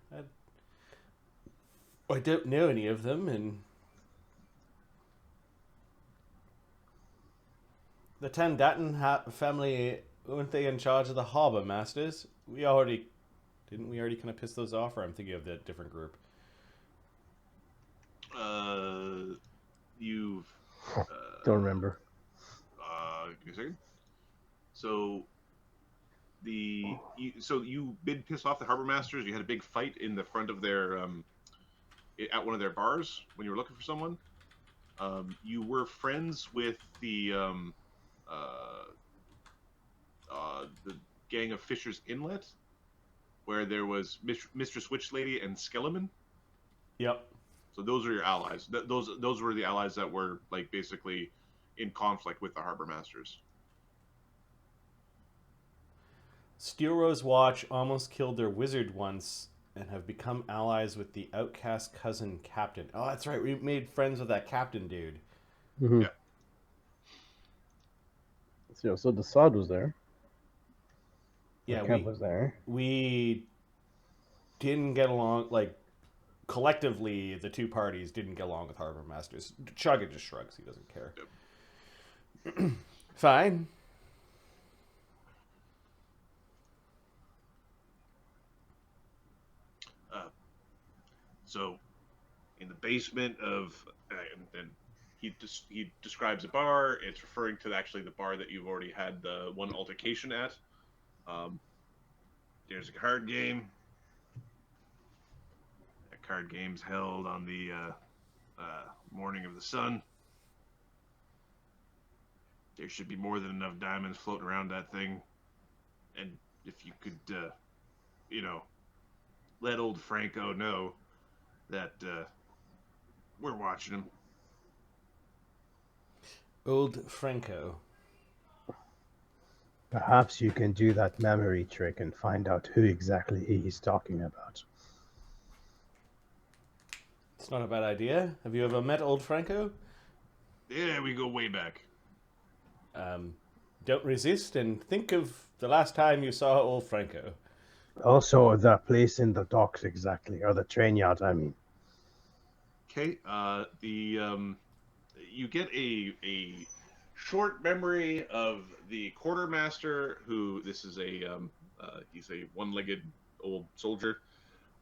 I don't know any of them, and the Tandatin family, weren't they in charge of the harbor masters? Didn't we already kind of piss those off, or I'm thinking of the different group? You've Don't remember. give me a second. So so you did piss off the harbor masters. You had a big fight in the front of their at one of their bars when you were looking for someone. You were friends with the gang of Fisher's Inlet, where there was Mistress Witch Lady and Skeleman. Yep. So those are your allies. Those were the allies that were like basically in conflict with the harbor masters. Steelrose Watch almost killed their wizard once and have become allies with the outcast cousin captain. Oh, that's right. We made friends with that captain dude. Mm-hmm. Yeah. So Dassod was there. Yeah, Camp was there. we didn't get along. Like, collectively, the two parties didn't get along with harbor masters. Chagga just shrugs. He doesn't care. Yep. Fine. So, in the basement of, and then he describes a bar. It's referring to actually the bar that you've already had the one altercation at. There's a card game. That card game's held on the morning of the sun. There should be more than enough diamonds floating around that thing. And if you could, let old Franco know that we're watching him. Old Franco. Perhaps you can do that memory trick and find out who exactly he's talking about. It's not a bad idea. Have you ever met old Franco? Yeah, we go way back. Don't resist and think of the last time you saw old Franco. Also, the place in the docks exactly, or the train yard, I mean. Okay, you get a short memory of the quartermaster, who this is he's a one-legged old soldier,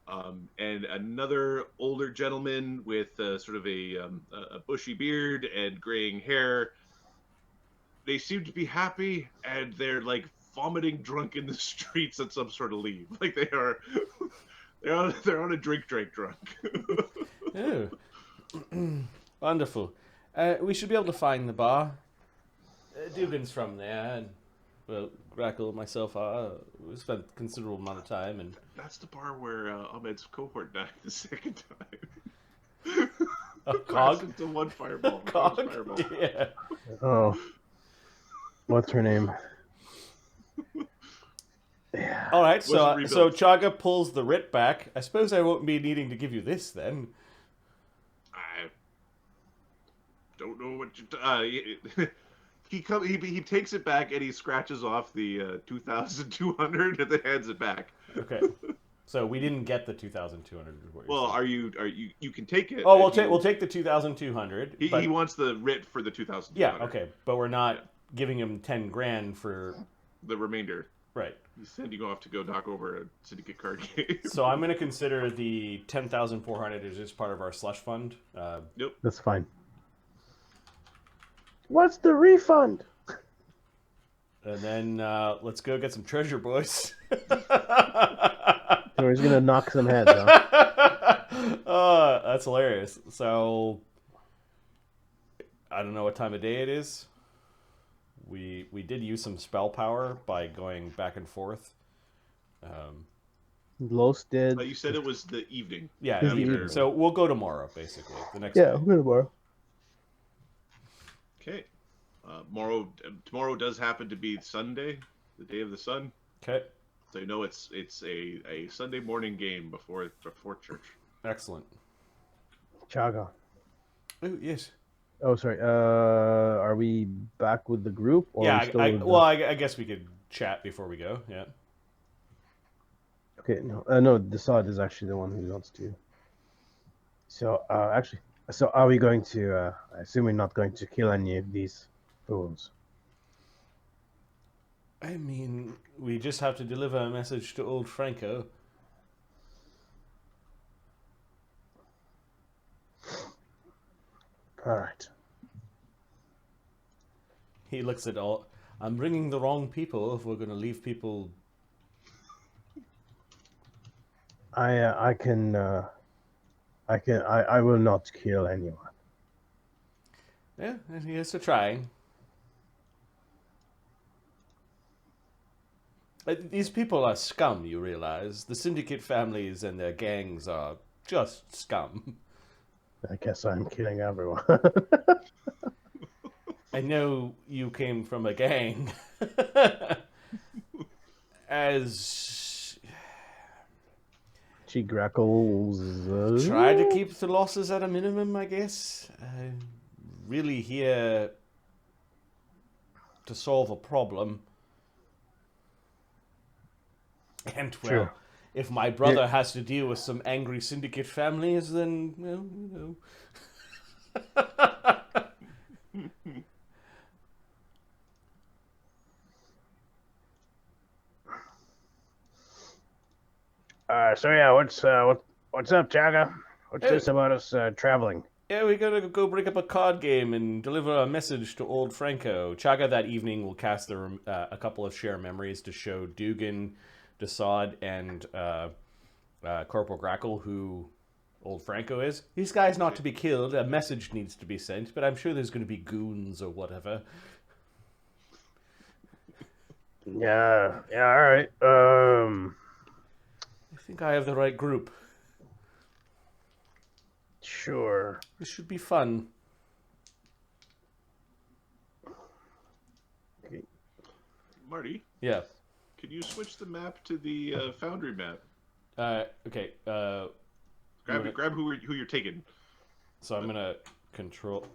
and another older gentleman with sort of a bushy beard and graying hair. They seem to be happy, and they're like vomiting drunk in the streets at some sort of leave. Like they're on a drink drunk. Oh. Wonderful. We should be able to find the bar. Dugan's from there, and well, Grakkel and myself we spent a considerable amount of time, and That's the bar where Ahmed's cohort died the second time. Cog? Into one fireball. Cog? Fireball. Yeah. Oh. What's her name? Yeah. All right, so Wasn't so rebuilt. Chagga pulls the writ back. I suppose I won't be needing to give you this then. I don't know what you. He takes it back and he scratches off the 2,200 and then hands it back. Okay. So we didn't get the 2,200. Well, are you you can take it? Oh, if you- we'll take the 2,200. He wants the writ for the 2,200. Yeah. Okay, but we're not giving him 10 grand for The remainder. right. He's sending off to go knock over a syndicate card game. So I'm going to consider the 10,400 as just part of our slush fund. Nope. That's fine. What's the refund? And then let's go get some treasure, boys. So he's gonna knock some heads, huh? That's hilarious. So I don't know what time of day it is. We did use some spell power by going back and forth. Los did. You said it was the evening. Yeah, It's the evening. evening. So we'll go tomorrow, basically. The next Yeah, day. we're tomorrow. Okay. Tomorrow does happen to be Sunday, the day of the sun. Okay, So you know it's a Sunday morning game before church. excellent. Chagga. Oh, yes. Oh, sorry. Are we back with the group? Or Yeah, are we still with the- I guess we could chat before we go. Yeah. Okay, no, Dassod is actually the one who wants to. So, actually, so are we going to? I assume we're not going to kill any of these fools. I mean, we just have to deliver a message to old Franco. All right. He looks at all I'm bringing the wrong people if we're going to leave people. I will not kill anyone. Yeah, here's to trying. These people are scum, you realize. The Syndicate families and their gangs are just scum. I guess I'm killing everyone. I know you came from a gang. As She Grackles. try to keep the losses at a minimum, I guess. I'm really here to solve a problem. And, well, Sure. if my brother has to deal with some angry Syndicate families, then, well, you know. So yeah, what's up, Chagga? What's Hey. this about us traveling? Yeah, we gotta go break up a card game and deliver a message to old Franco. Chagga that evening will cast a couple of share memories to show Dugan, Dassod, and Corporal Grakkel who old Franco is. These guys not to be killed. A message needs to be sent, but I'm sure there's going to be goons or whatever. Yeah, all right. I think I have the right group. Sure. This should be fun. Marty, Yeah. can you switch the map to the Foundry map? Okay. Grab who you're taking. So I'm gonna control.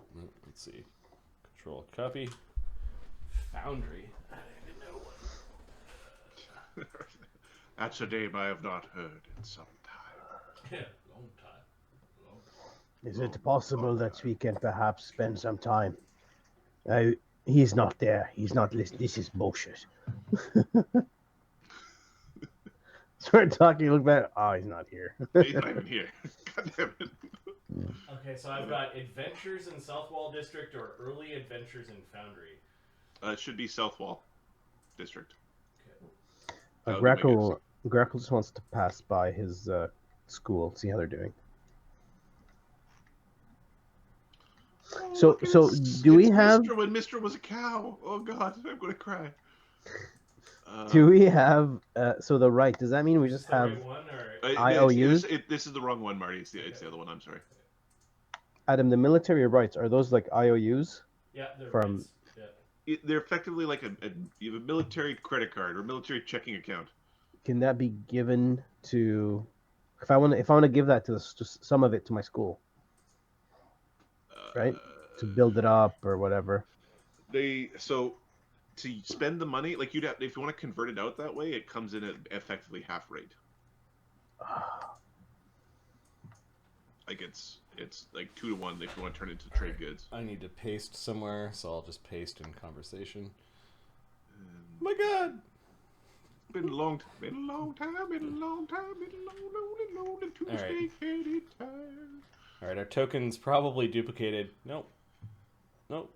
Let's see. Control copy. Foundry. I don't even know what. That's a name I have not heard in some time. Yeah, long time. Is it possible that we can perhaps spend some time? He's not there. He's not listening. This is bullshit. Start talking, look back. Oh, he's not here. He's not even here. God damn it. Okay, so I've got Adventures in Southwall District or Early Adventures in Foundry. It should be Southwall District. That would make Grackle just wants to pass by his school, see how they're doing. Oh, So do we have? Mr. when Mr. was a cow? Oh God, I'm gonna cry. Do we have? So the right. Does that mean we just have One or... IOUs? This is the wrong one, Marty. It's the other one. I'm sorry. Adam, the military rights, are those like IOUs? Yeah, they're From- rights. Yeah. They're effectively like you have a military credit card or military checking account. Can that be given to? If I want to give that to some of it to my school, right? To build it up or whatever. So to spend the money, like you'd have, if you want to convert it out that way, it comes in at effectively half rate. Like it's like 2 to 1 if you want to turn it into trade goods. I need to paste somewhere, so I'll just paste in conversation. Oh my God! Been a long time, been a long time, been a long time, been a long and two-state-headed time. All right, our tokens probably duplicated. Nope. All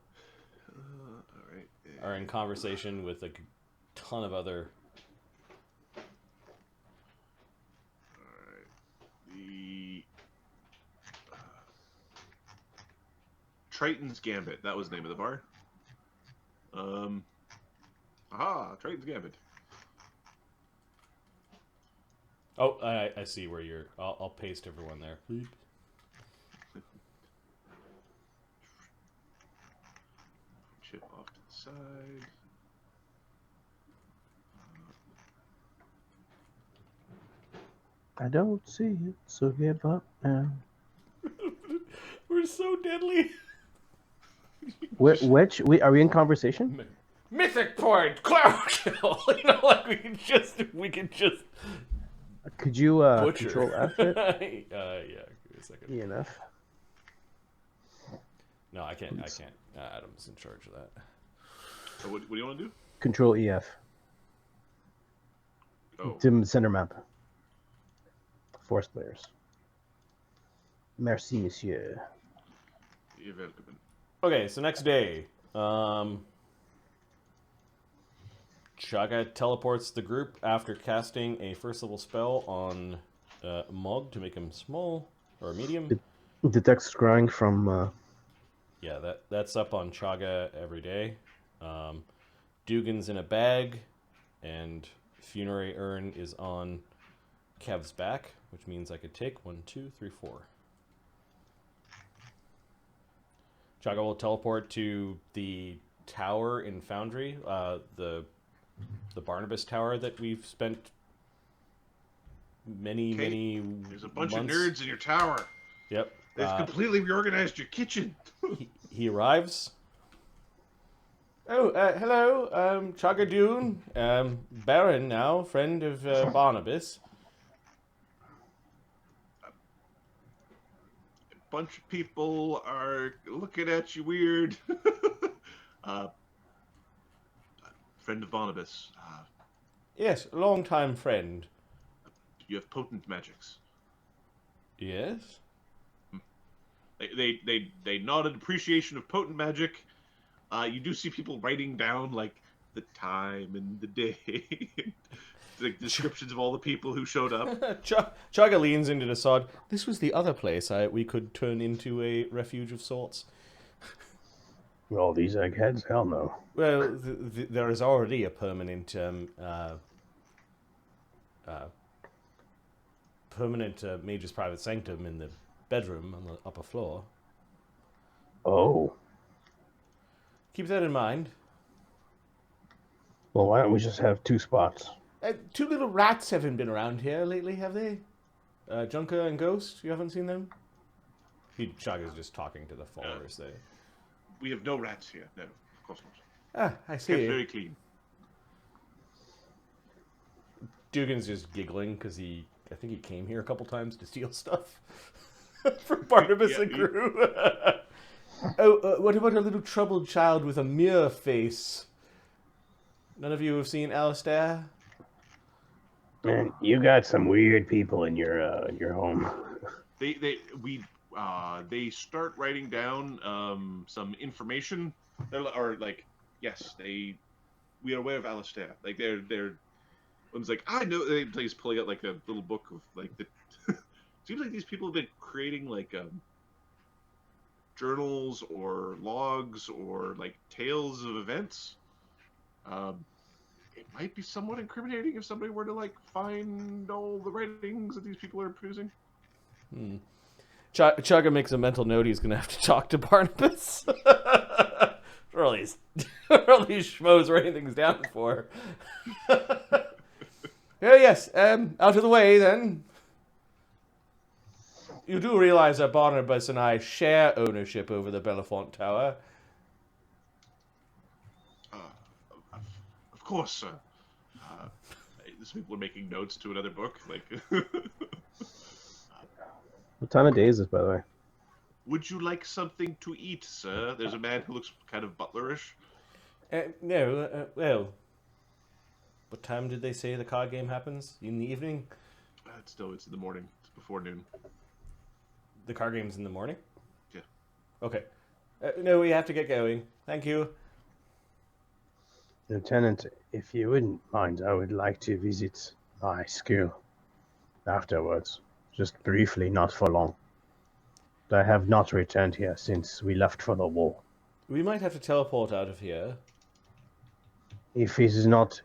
right. Are in conversation with a ton of other. All right. The Tritons Gambit. That was the name of the bar. Tritons Gambit. Oh, I see where you're. I'll paste everyone there. Beep. Chip off to the side. I don't see it, so give up now. We're so deadly. Are we in conversation? Mythic point, cloud kill. You know, like we can just. Could you Butcher. control F it? Yeah, give me a second. ENF. No, I can't. Adam's in charge of that. So what do you want to do? Control EF. Oh, To center map. Force players. Merci, monsieur. you're welcome. Okay, so next day. Chagga teleports the group after casting a first level spell on Mog to make him small or medium. It detects scrying from. Yeah, that's up on Chagga every day. Dugan's in a bag, and Funerary Urn is on Kev's back, which means I could take 1, 2, 3, 4. Chagga will teleport to the tower in Foundry, the Barnabas Tower that we've spent many There's a bunch months. of nerds in your tower. Yep. They've completely reorganized your kitchen. He arrives. Oh, hello, Chagga Dune, Baron now, friend of Barnabas. A bunch of people are looking at you weird. Friend of Barnabas. Yes, long-time friend. You have potent magics. Yes? They nodded appreciation of potent magic. You do see people writing down like the time and the day, like descriptions of all the people who showed up. Chagga leans into Dassod. This was the other place we could turn into a refuge of sorts. All these eggheads? Hell no. Well, there is already a permanent mage's private sanctum in the bedroom on the upper floor. Oh. Keep that in mind. Well, why don't we just have 2 spots? 2 little rats haven't been around here lately, have they? Junker and Ghost, you haven't seen them? Chagga's just talking to the followers there. We have no rats here. No, of course not. Ah, I see. Kept very clean. Dugan's just giggling because I think he came here a couple times to steal stuff from Barnabas and crew. What about a little troubled child with a mirror face? None of you have seen Alistair? Man, you got some weird people in your home. They start writing down some information. Or like, yes, we are aware of Alistair. Like they're one's like, I know. He's pulling out like a little book of like the. Seems like these people have been creating like journals or logs or like tales of events. It might be somewhat incriminating if somebody were to like find all the writings that these people are producing. Chagga makes a mental note he's going to have to talk to Barnabas. for all these schmoes writing things down for. Oh, yes, out of the way then. You do realize that Barnabas and I share ownership over the Bellefonte Tower. Of course, sir. These people are making notes to another book. Like, What time of day is this, by the way? would you like something to eat, sir? There's a man who looks kind of butlerish. No, well, what time did they say the card game happens? In the evening? It's in the morning. It's before noon. The card game's in the morning? Yeah. Okay. No, we have to get going. Thank you. Lieutenant, if you wouldn't mind, I would like to visit my school afterwards. Just briefly, not for long. I have not returned here since we left for the war. We might have to teleport out of here. If it is not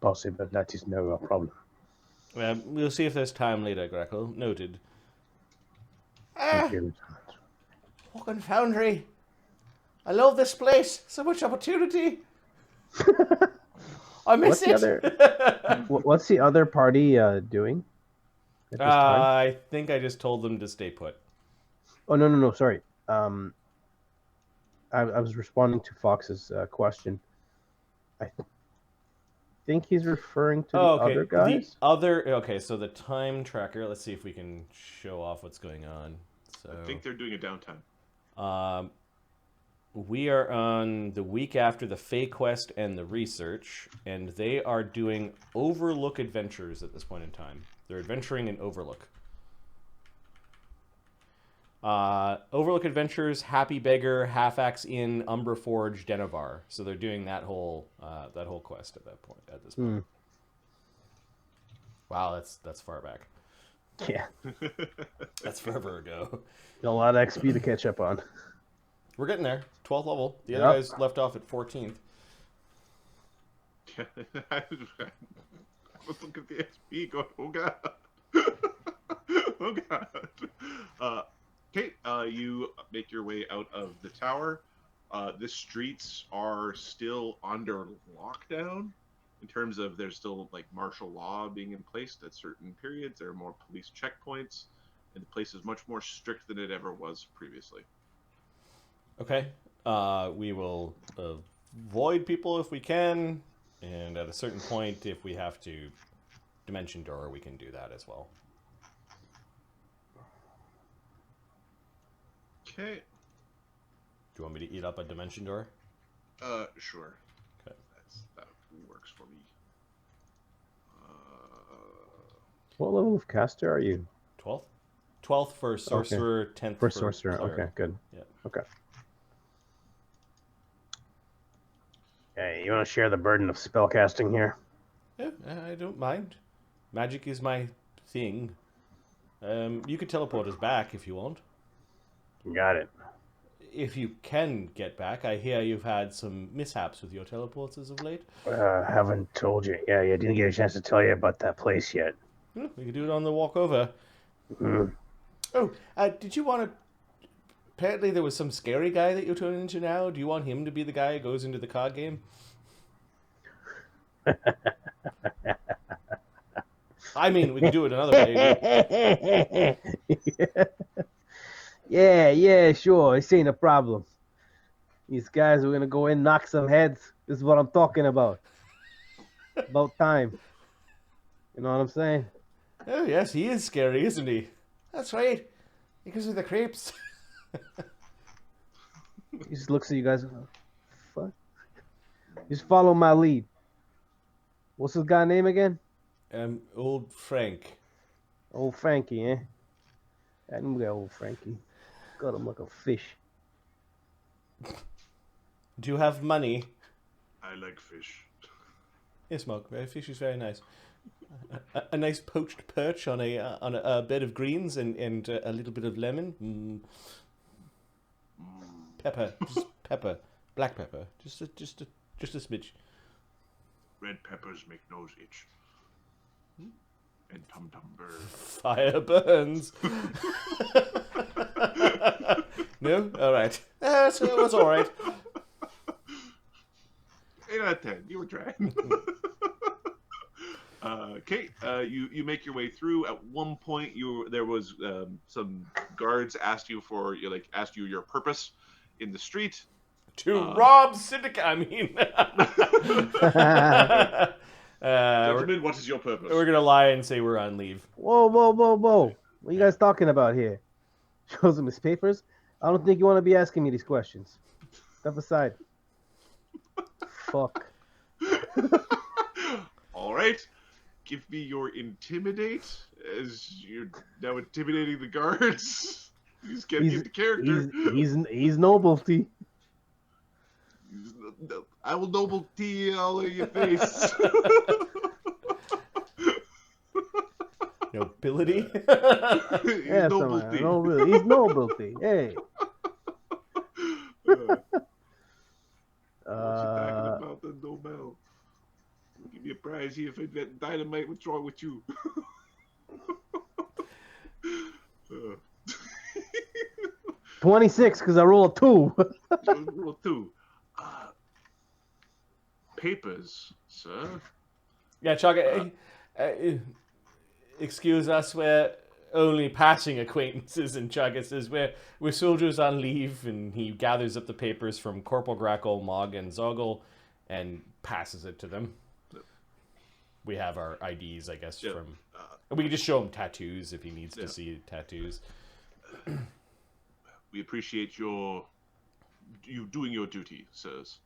possible, that is no problem. We'll see if there's time later, Grakkel. Noted. Thank you, Lieutenant. Fucking Foundry. I love this place. So much opportunity. I miss What's the other party doing? At this time? I think I just told them to stay put. Oh, no, sorry. I was responding to Fox's question. I think he's referring to the other guys. So the time tracker, let's see if we can show off what's going on. So I think they're doing a downtime. We are on the week after the Fey Quest and the research, and they are doing Overlook adventures at this point in time. They're adventuring in Overlook. Overlook Adventures, Happy Beggar, Half-Axe Inn, Umbra Forge, Denovar. So they're doing that whole quest at that point. At this point. Wow, that's far back. Yeah. That's forever ago. A lot of XP to catch up on. We're getting there. 12th level. The Yep. other guys left off at 14th. I was looking at the XP going, oh god. Oh god. Okay, you make your way out of the tower. The streets are still under lockdown in terms of there's still like martial law being in place at certain periods. There are more police checkpoints, and the place is much more strict than it ever was previously. Okay. We will avoid people if we can, and at a certain point, if we have to dimension door, we can do that as well. Okay. Do you want me to eat up a dimension door? Sure. Okay. That works for me. What level of caster are you? 12th? 12th for sorcerer, 10th For for sorcerer. cleric. Okay, good. Yeah. Okay. Hey, you want to share the burden of spellcasting here? Yeah, I don't mind. Magic is my thing. You could teleport us back if you want. Got it. If you can get back, I hear you've had some mishaps with your teleports as of late. Haven't told you. Yeah, I didn't get a chance to tell you about that place yet. We could do it on the walk over. Mm. Oh, did you want to... Apparently there was some scary guy that you're turning into now. Do you want him to be the guy who goes into the card game? I mean, we could do it another way. Yeah, sure. This ain't a problem. These guys are going to go in, knock some heads. This is what I'm talking about. About time. You know what I'm saying? Oh, yes, he is scary, isn't he? That's right. Because of the crepes. He just looks at you guys. Fuck. Just follow my lead. What's this guy's name again? Old Frank. Old Frankie, eh? I knew that old Frankie. Got him like a fish. Do you have money? I like fish. Yes, Mog. Fish is very nice. A nice poached perch on a bed of greens and a little bit of lemon. Pepper, just pepper, black pepper, just a smidge. Red peppers make nose itch. And tum-tum burn. Fire burns. No, all right. So it was all right. 8 out of 10. You were trying. Okay, you make your way through. At one point, there was some guards asked you your purpose in the street. To rob Syndicate. I mean, gentlemen, what is your purpose? we're gonna lie and say we're on leave. Whoa. What are you guys talking about here? Shows him his papers. I don't think you want to be asking me these questions. Step aside. Fuck. All right. Give me your intimidate, as you're now intimidating the guards. He's getting into character. He's nobility. I will noble tea all in your face. Nobility. Yeah, nobility. He's nobility. Hey. What's he talking about the Nobel? Give me a prize here for that dynamite. What's wrong with you? 26 because I rolled a 2. Rule 2. Papers, sir. Yeah, Chagga, excuse us, we're only passing acquaintances, and Chagga says we're soldiers on leave, and he gathers up the papers from Corporal Grakkel, Mog, and Zoggle, and passes it to them. We have our IDs, I guess, from... And we can just show him tattoos if he needs to see tattoos. We appreciate you doing your duty, sirs.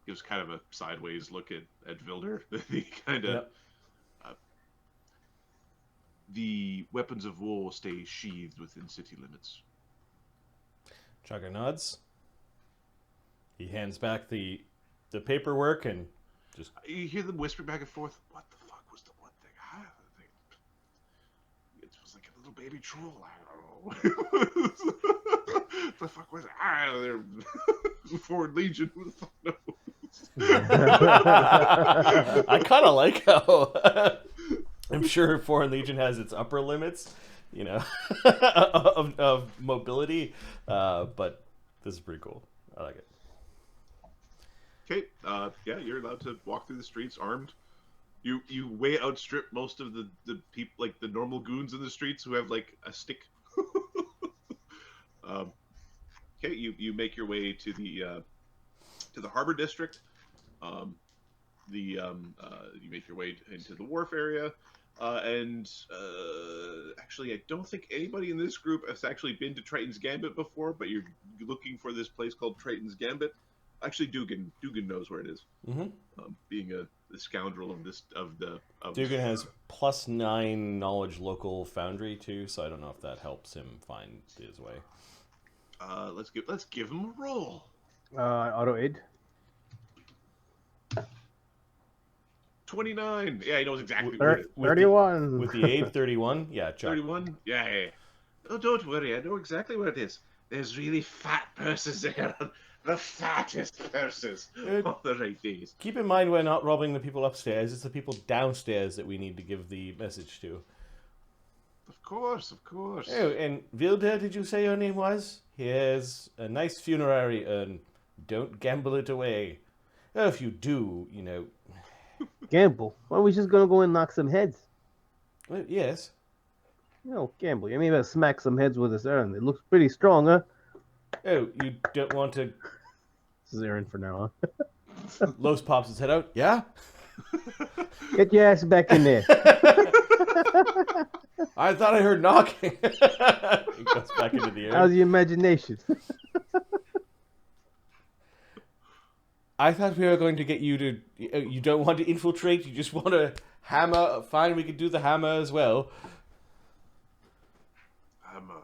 Gives kind of a sideways look at Vilder. He kind of... the weapons of war stay sheathed within city limits. Chagga nods. He hands back the paperwork and just... You hear them whisper back and forth. What the fuck was the one thing? It was like a little baby troll. I don't know. The fuck was it? They're Foreign Legion. Who the fuck knows? I kind of like how I'm sure Foreign Legion has its upper limits, you know, of mobility, but this is pretty cool. I like it. Okay, yeah, you're allowed to walk through the streets armed. You way outstrip most of the people, like the normal goons in the streets who have like a stick. Okay, you make your way to the harbor district. You make your way into the wharf area, and actually, I don't think anybody in this group has actually been to Tritons Gambit before. But you're looking for this place called Tritons Gambit. Actually, Dugan knows where it is. Mm-hmm. Being the scoundrel of Dugan has +9 knowledge local Foundry too, so I don't know if that helps him find his way. Let's give him a roll. Auto aid. 29. Yeah, he knows exactly where it is. 31. With the aid, 31. Yeah, Chuck. 31. Yeah. Oh, don't worry. I know exactly where it is. There's really fat purses there. The fattest purses on the right days. Keep in mind we're not robbing the people upstairs. It's the people downstairs that we need to give the message to. Of course. Oh, and Vilda, did you say your name was? Here's a nice funerary urn. Don't gamble it away. Oh, if you do, you know... Gamble? Why are we just gonna go and knock some heads? Well, yes. No, gamble. I mean, better smack some heads with this urn. It looks pretty strong, huh? Oh, you don't want to... This is Aaron for now, huh? Los pops his head out. Yeah? Get your ass back in there. I thought I heard knocking. He goes back into the air. How's your imagination? I thought we were going to get you to... You don't want to infiltrate, you just want to hammer. Fine, we could do the hammer as well. Hammer.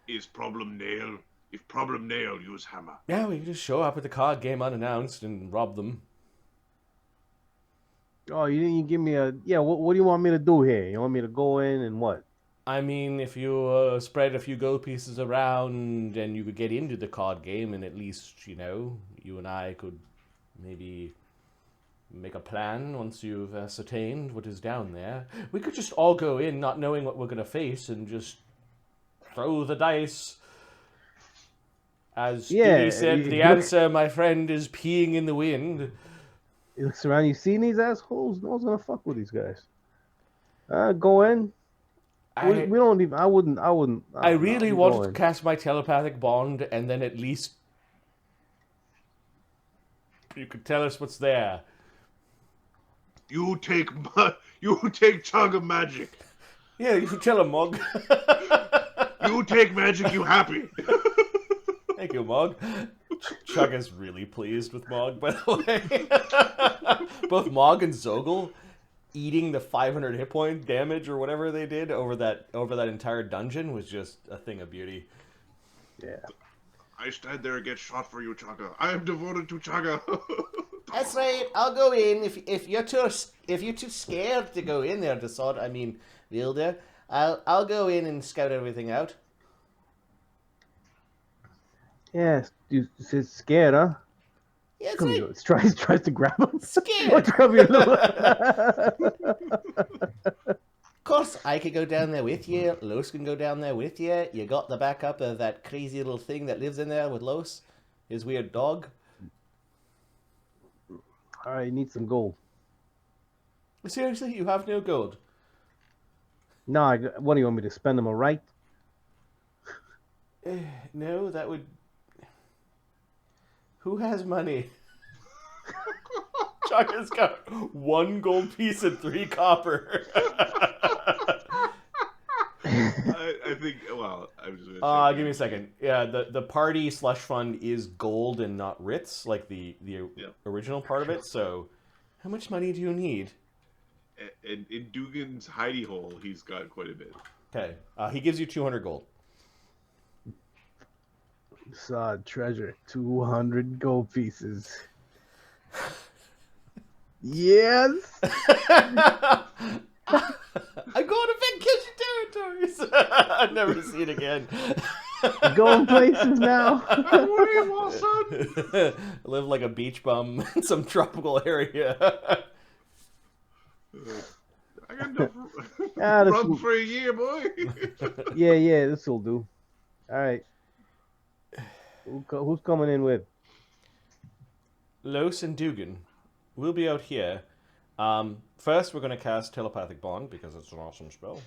Is problem nail? If problem nail, use hammer. Yeah, we can just show up at the card game unannounced and rob them. Oh, you didn't give me a... Yeah, what do you want me to do here? You want me to go in and what? I mean, if you spread a few gold pieces around and you could get into the card game and at least, you know, you and I could maybe make a plan once you've ascertained what is down there. We could just all go in not knowing what we're going to face and just throw the dice. As Stevie said, the answer, my friend, is peeing in the wind. He looks around, you seen these assholes? No one's gonna fuck with these guys. Go in. We don't even. I wouldn't. I really wanted to cast my telepathic bond, and then at least you could tell us what's there. You take Chagga magic. Yeah, you tell him, Mog. You take magic, you happy. Thank you, Mog. Chugga's really pleased with Mog, by the way. Both Mog and Zogel eating the 500 hit point damage or whatever they did over that entire dungeon was just a thing of beauty. Yeah. I stand there and get shot for you, Chagga. I am devoted to Chagga. That's right. I'll go in if you're too scared to go in there, Dassod. I mean, Wilder. I'll go in and scout everything out. Yes, you scared, huh? Yes, Come right. here, tries to grab him. Scared. Come here, little... Of course, I could go down there with you. Los can go down there with you. You got the backup of that crazy little thing that lives in there with Los, his weird dog. All right, you need some gold. Seriously, you have no gold? No, what do you want me to spend them? Right? No, that would... Who has money? Chagga's got 1 gold piece and 3 copper. I think, well, I was going to say... Give me a second. Yeah, the party slush fund is gold and not writs, like the original part of it, so how much money do you need? And in Dugan's hidey hole, he's got quite a bit. Okay, he gives you 200 gold. Dassod treasure, 200 gold pieces. Yes. I'm going to vacation territories. I've never seen it again. Going places now. What do you want, son? Live like a beach bum in some tropical area. I got enough Ah, this rub will- for a year, boy. Yeah, this will do. All right. Who's coming in with? Los and Dugan, we'll be out here. First, we're going to cast Telepathic Bond because it's an awesome spell.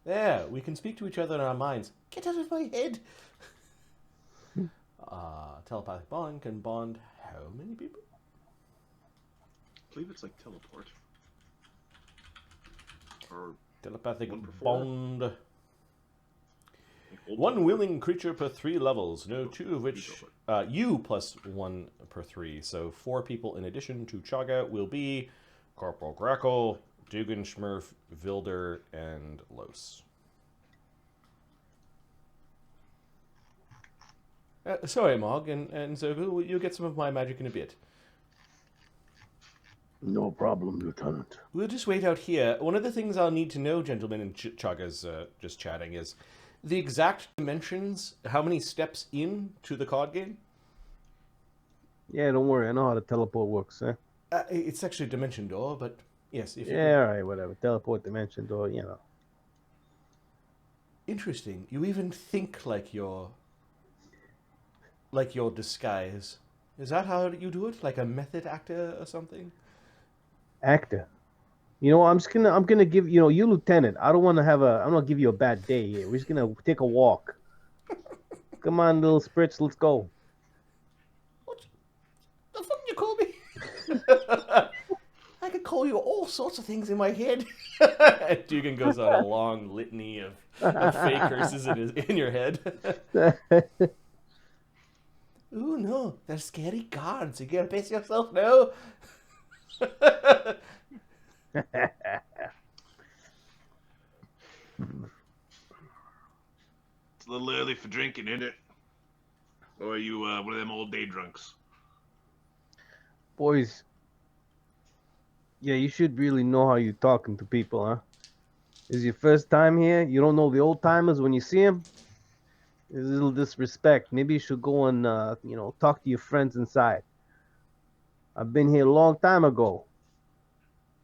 There, we can speak to each other in our minds. Get out of my head! Telepathic Bond can bond how many people? I believe it's like teleport. Or Telepathic 1 per 4. Bond. like old One teleport. willing creature per 3 levels, no two of which... you plus 1 per 3, so 4 people in addition to Chagga will be Corporal Grakkel, Dugan, Schmurf, Vilder, and Los. Sorry, Mog, and Zogu, you'll get some of my magic in a bit. No problem, Lieutenant. We'll just wait out here. One of the things I'll need to know, gentlemen, and Chagga's just chatting, is the exact dimensions, how many steps in to the card game? Yeah, don't worry. I know how the teleport works, eh? It's actually a dimension door, but yes. If you Yeah, all right, whatever. Teleport dimension door, you know. Interesting. You even think like your disguise. Is that how you do it? Like a method actor or something? Actor. You know, I'm gonna give you Lieutenant. I'm gonna give you a bad day here. We're just gonna take a walk. Come on, little spritz, let's go. What the fuck you call me? I could call you all sorts of things in my head. And Dugan goes on a long litany of fake curses in your head. Ooh, no, they're scary cards. You gotta piss yourself now. It's a little early for drinking, isn't it? Or are you one of them old day drunks? Boys, yeah, you should really know how you're talking to people, huh? This is your first time here? You don't know the old timers when you see them? There's a little disrespect. Maybe you should go and, talk to your friends inside. I've been here a long time ago.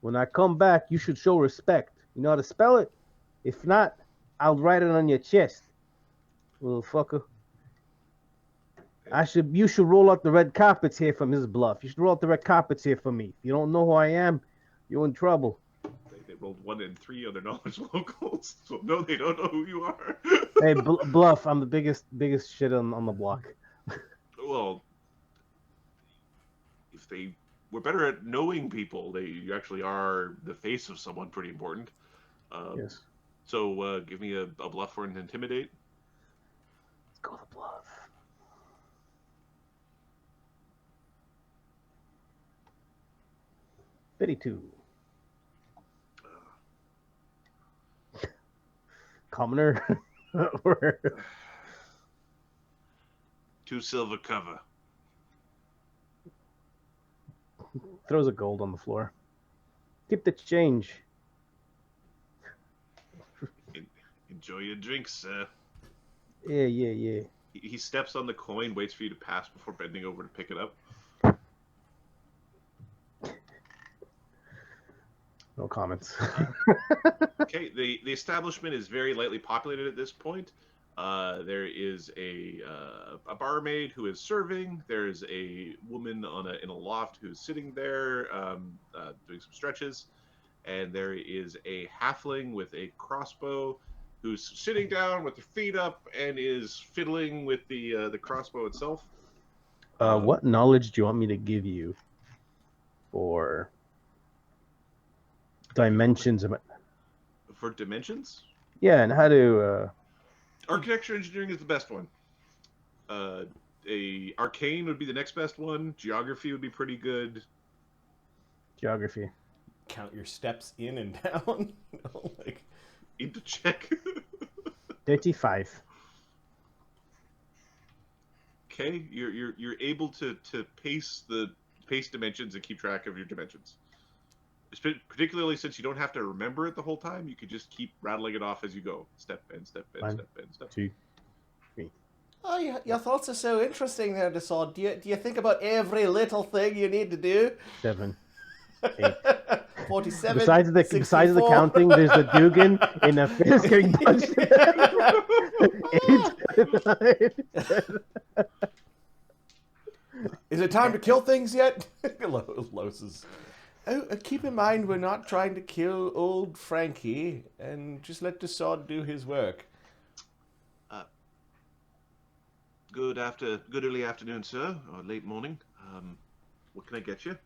When I come back, you should show respect. You know how to spell it? If not, I'll write it on your chest, little fucker. You should roll out the red carpets here for Ms. Bluff. You should roll out the red carpets here for me. If you don't know who I am, you're in trouble. They rolled 1 and 3 on their knowledge locals, so no, they don't know who you are. Hey, Bluff, I'm the biggest shit on the block. Well, if they were better at knowing people, you actually are the face of someone pretty important. Yes. So give me a bluff or an intimidate. Let's go to Bluff. $52. Commoner. Or 2 silver cover. throws a gold on the floor. Keep the change. Enjoy your drinks, sir. Yeah. He steps on the coin, waits for you to pass before bending over to pick it up. No comments. Okay, the establishment is very lightly populated at this point. There is a barmaid who is serving. There's a woman in a loft who's sitting there doing some stretches, and there is a halfling with a crossbow who's sitting down with her feet up and is fiddling with the crossbow itself. What knowledge do you want me to give you for dimensions of it? For dimensions, Yeah, and how to architecture engineering is the best one. A arcane would be the next best one. Geography would be pretty good. geography. Count your steps in and down. Into check. 35. Okay, you're able to pace dimensions and keep track of your dimensions. Particularly since you don't have to remember it the whole time, you could just keep rattling it off as you go. Step and step and 1, step and step. 2, 3. Oh, your thoughts are so interesting there, Dassod. Do you think about every little thing you need to do? 7, 8. 47. Besides the 64. counting, there's the Dugan in a fist getting punched. 8, 9, 10. Is it time to kill things yet? Los is. Oh, keep in mind, we're not trying to kill old Frankie, and just let Dassod do his work. Good early afternoon, sir, or late morning. What can I get you?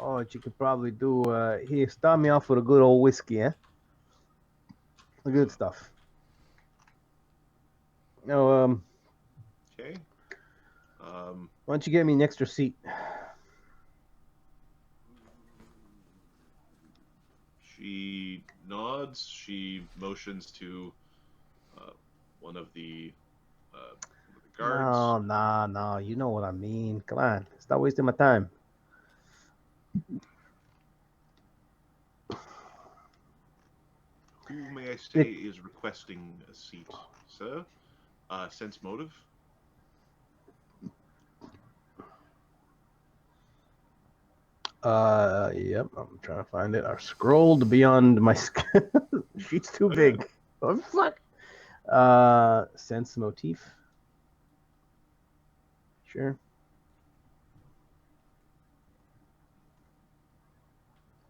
Oh, what you could probably do, here, start me off with a good old whiskey, eh? The good stuff. No, Okay. why don't you get me an extra seat? She nods. She motions to one of the guards. No, you know what I mean. Come on, stop wasting my time. Who may I say is requesting a seat, sir? Sense motive. Yep, I'm trying to find it. I scrolled beyond my sheet's too big. Oh, fuck. Sense motif. Sure.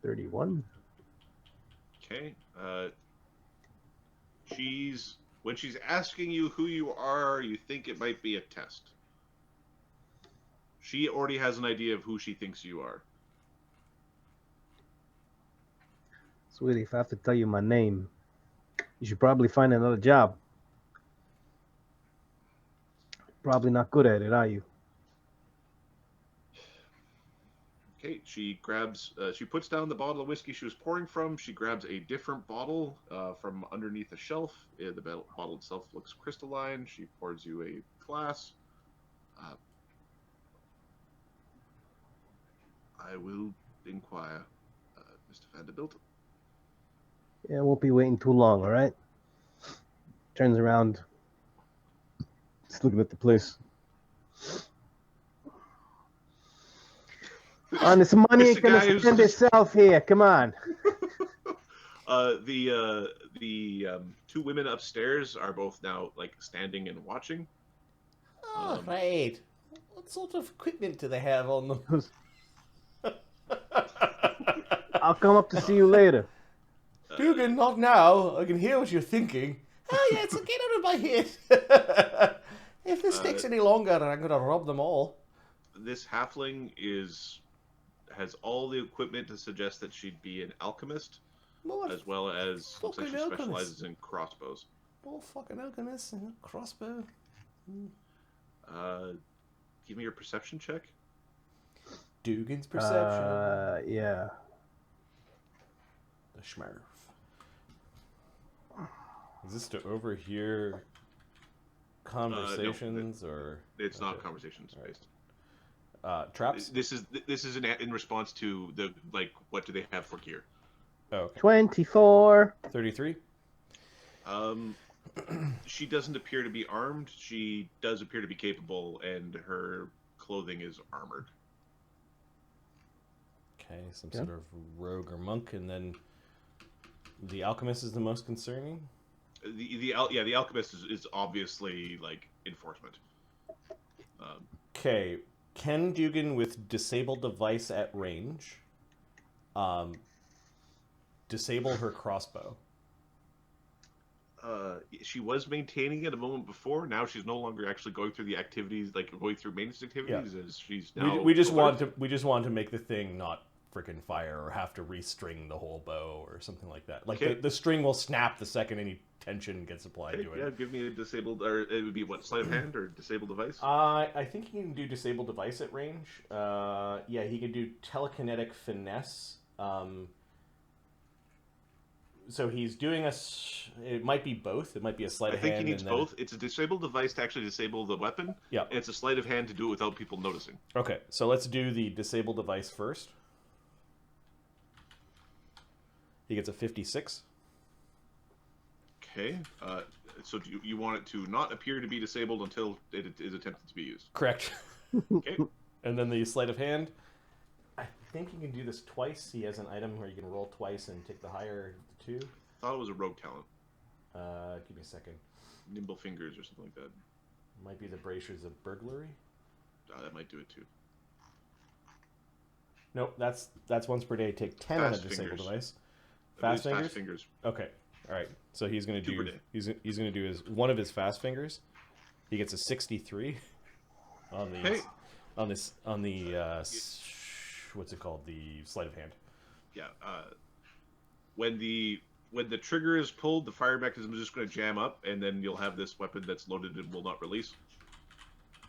31. Okay. When she's asking you who you are, you think it might be a test. She already has an idea of who she thinks you are. Sweetie, if I have to tell you my name, you should probably find another job. Probably not good at it, are you? Okay, she puts down the bottle of whiskey she was pouring from. She grabs a different bottle from underneath a shelf. The bottle itself looks crystalline. She pours you a glass. I will inquire, Mr. Vanderbilt. Yeah, I won't be waiting too long, all right? Turns around. Just looking at the place. Honest money ain't gonna spend itself here. Come on. The two women upstairs are both now like standing and watching. Oh, right. What sort of equipment do they have on them? I'll come up to see you later. Dugan, not now. I can hear what you're thinking. Oh, yeah, it's get out of my head. If this takes any longer, I'm going to rob them all. This halfling has all the equipment to suggest that she'd be an alchemist, as well as looks like she specializes in crossbows. Oh, fucking alchemist and a crossbow. Give me your perception check. Dugan's perception. Yeah. The Schmerf. Is this to overhear conversations or? It's not conversations based. Traps. This is in response to the what do they have for gear? Oh, okay. 24. 33. She doesn't appear to be armed. She does appear to be capable, and her clothing is armored. Okay, some sort of rogue or monk, and then the alchemist is the most concerning. The alchemist is obviously like enforcement. Okay, can Dugan with disable device at range disable her crossbow? She was maintaining it a moment before. Now she's no longer actually going through the activities, like going through maintenance activities. As she's now. We just want to make the thing not freaking fire or have to restring the whole bow or something like that. Like the string will snap the second any tension gets applied to it. Yeah, give me a disabled, or it would be what, sleight of hand or disabled device? I think he can do disabled device at range. Yeah, he can do telekinetic finesse. So he's doing it might be both. It might be a sleight I of think hand. he needs and then... both. It's a disable device to actually disable the weapon. Yeah. And it's a sleight of hand to do it without people noticing. Okay, so let's do the disable device first. He gets a 56. Okay. So you want it to not appear to be disabled until it is attempted to be used. Correct. Okay. And then the sleight of hand. I think you can do this twice. He has an item where you can roll twice and take the higher of the 2. Thought it was a rogue talent. Give me a second. Nimble fingers or something like that. Might be the bracers of burglary. That might do it too. Nope, that's once per day. Take 10 on a Fast disabled fingers. device. Fast Fast fingers. fingers. Okay. All right. So he's gonna Two per do day. he's gonna do one of his fast fingers. He gets a 63 on the Hey. on the what's it called? The sleight of hand. Yeah. When the trigger is pulled, the fire mechanism is just going to jam up, and then you'll have this weapon that's loaded and will not release.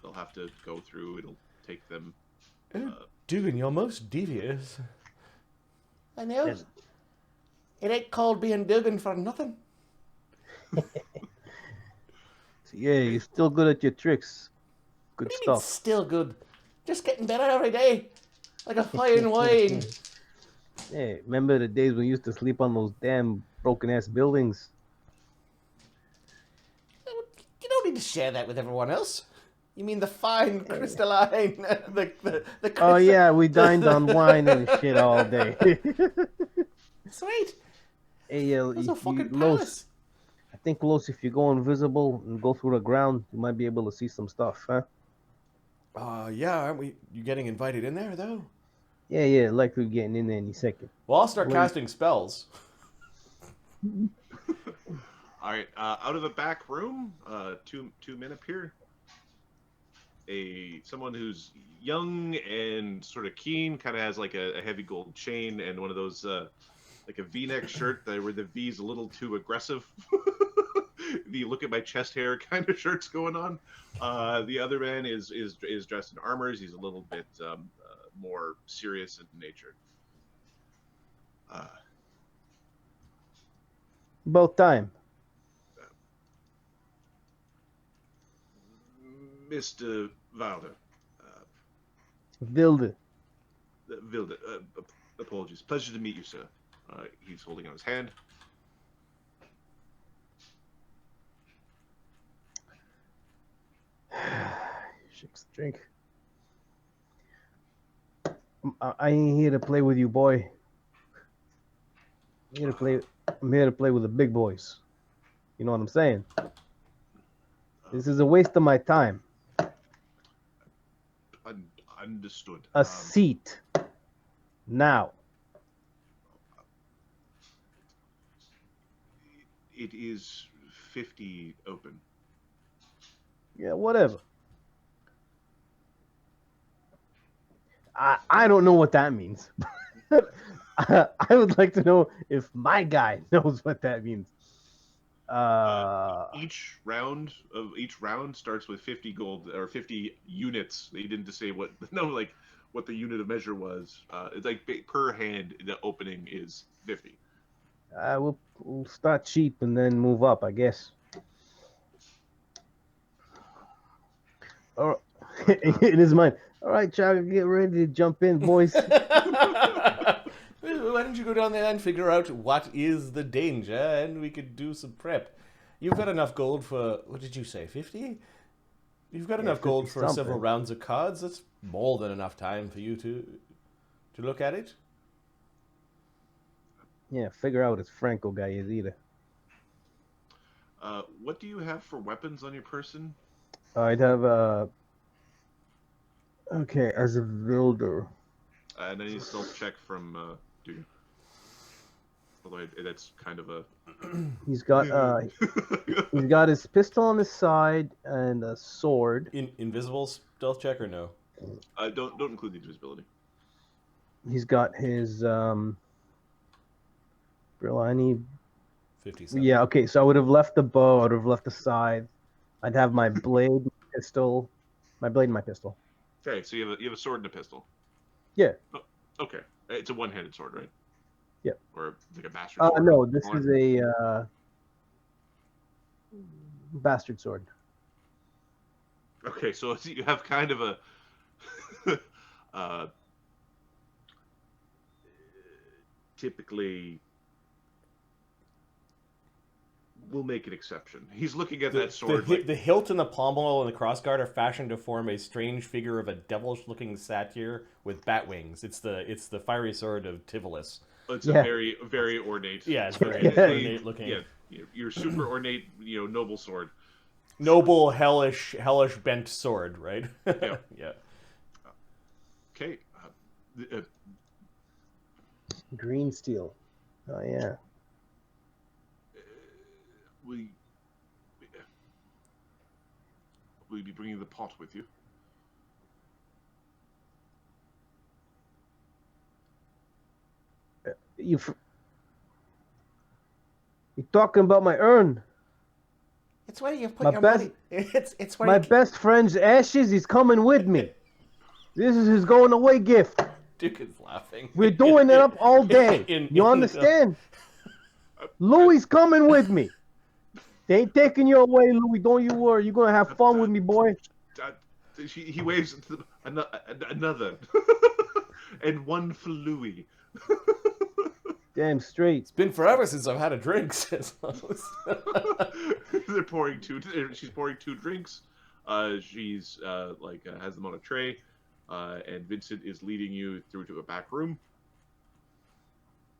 They'll have to go through. It'll take them. Dugan, you're most devious. I know. It ain't called being Dugan for nothing. Yeah, you're still good at your tricks. Good What do you mean stuff. still good? Just getting better every day. Like a fine wine. Hey, remember the days when we used to sleep on those damn broken ass buildings? You don't need to share that with everyone else. You mean the fine crystalline, the Oh yeah, we dined on wine and shit all day. Sweet. Hey, That's a fucking Los, palace. I think Los, if you go invisible and go through the ground, you might be able to see some stuff, huh? Yeah, aren't we? You getting invited in there though? Yeah, like we're getting in there any second. Well, I'll start casting spells. All right. Out of the back room, two men appear. Someone who's young and sort of keen, kind of has like a heavy gold chain and one of those like a V-neck shirt where the V's a little too aggressive. The look at my chest hair kind of shirts going on. The other man is dressed in armors. He's a little bit more serious in nature. About time. Mr. Wilder. Vilde. Vilde. Apologies. Pleasure to meet you, sir. He's holding out his hand. Shakes the drink. I ain't here to play with you, boy. I'm here to play with the big boys. You know what I'm saying? This is a waste of my time. Understood. A seat. Now. It is 50 open. Yeah, whatever. I don't know what that means. I would like to know if my guy knows what that means. Each round starts with 50 gold or 50 units. They didn't say what what the unit of measure was. It's like per hand. The opening is 50. We'll start cheap and then move up, I guess. Or in his mind. All right, Chagga, get ready to jump in, boys. Why don't you go down there and figure out what is the danger, and we could do some prep. You've got enough gold for, what did you say, 50? You've got enough gold for something. several rounds of cards. That's more than enough time for you to look at it. Yeah, figure out what Franco guy is either. What do you have for weapons on your person? I'd have okay, as a builder. And I need a stealth check from Dugan. Although that's kind of a. He's got his pistol on his side and a sword. Invisible stealth check or no? Don't include the invisibility. He's got his Brill, I need 57. Yeah, okay, so I would have left the bow, I would have left the scythe. I'd have my blade, pistol, my blade and my pistol. Okay, so you have a sword and a pistol. Yeah. Oh, okay, it's a one-handed sword, right? Yep. Or like a bastard sword? No, this is a bastard sword. Okay, so you have kind of a typically we'll make an exception. He's looking at that sword. The hilt and the pommel and the crossguard are fashioned to form a strange figure of a devilish-looking satyr with bat wings. It's the fiery sword of Tivolis. It's a very, very ornate. Yeah, it's very ornate looking. Yeah, your super ornate, noble sword. Noble, hellish bent sword, right? Yeah. Yeah. Okay. Green steel. Oh yeah. Will you be bringing the pot with you? You talking about my urn? It's where you put My your best- money. It's where My you... best friend's ashes. He's coming with me. This is his going away gift. Duke is laughing. We're doing it up all day. You understand? Louis coming with me. They ain't taking you away, Louis. Don't you worry. You're gonna have fun with me, boy. He waves another, and one for Louis. Damn straight. It's been forever since I've had a drink, says Lois. They're pouring two. She's pouring two drinks. She's has them on a tray, and Vincent is leading you through to a back room.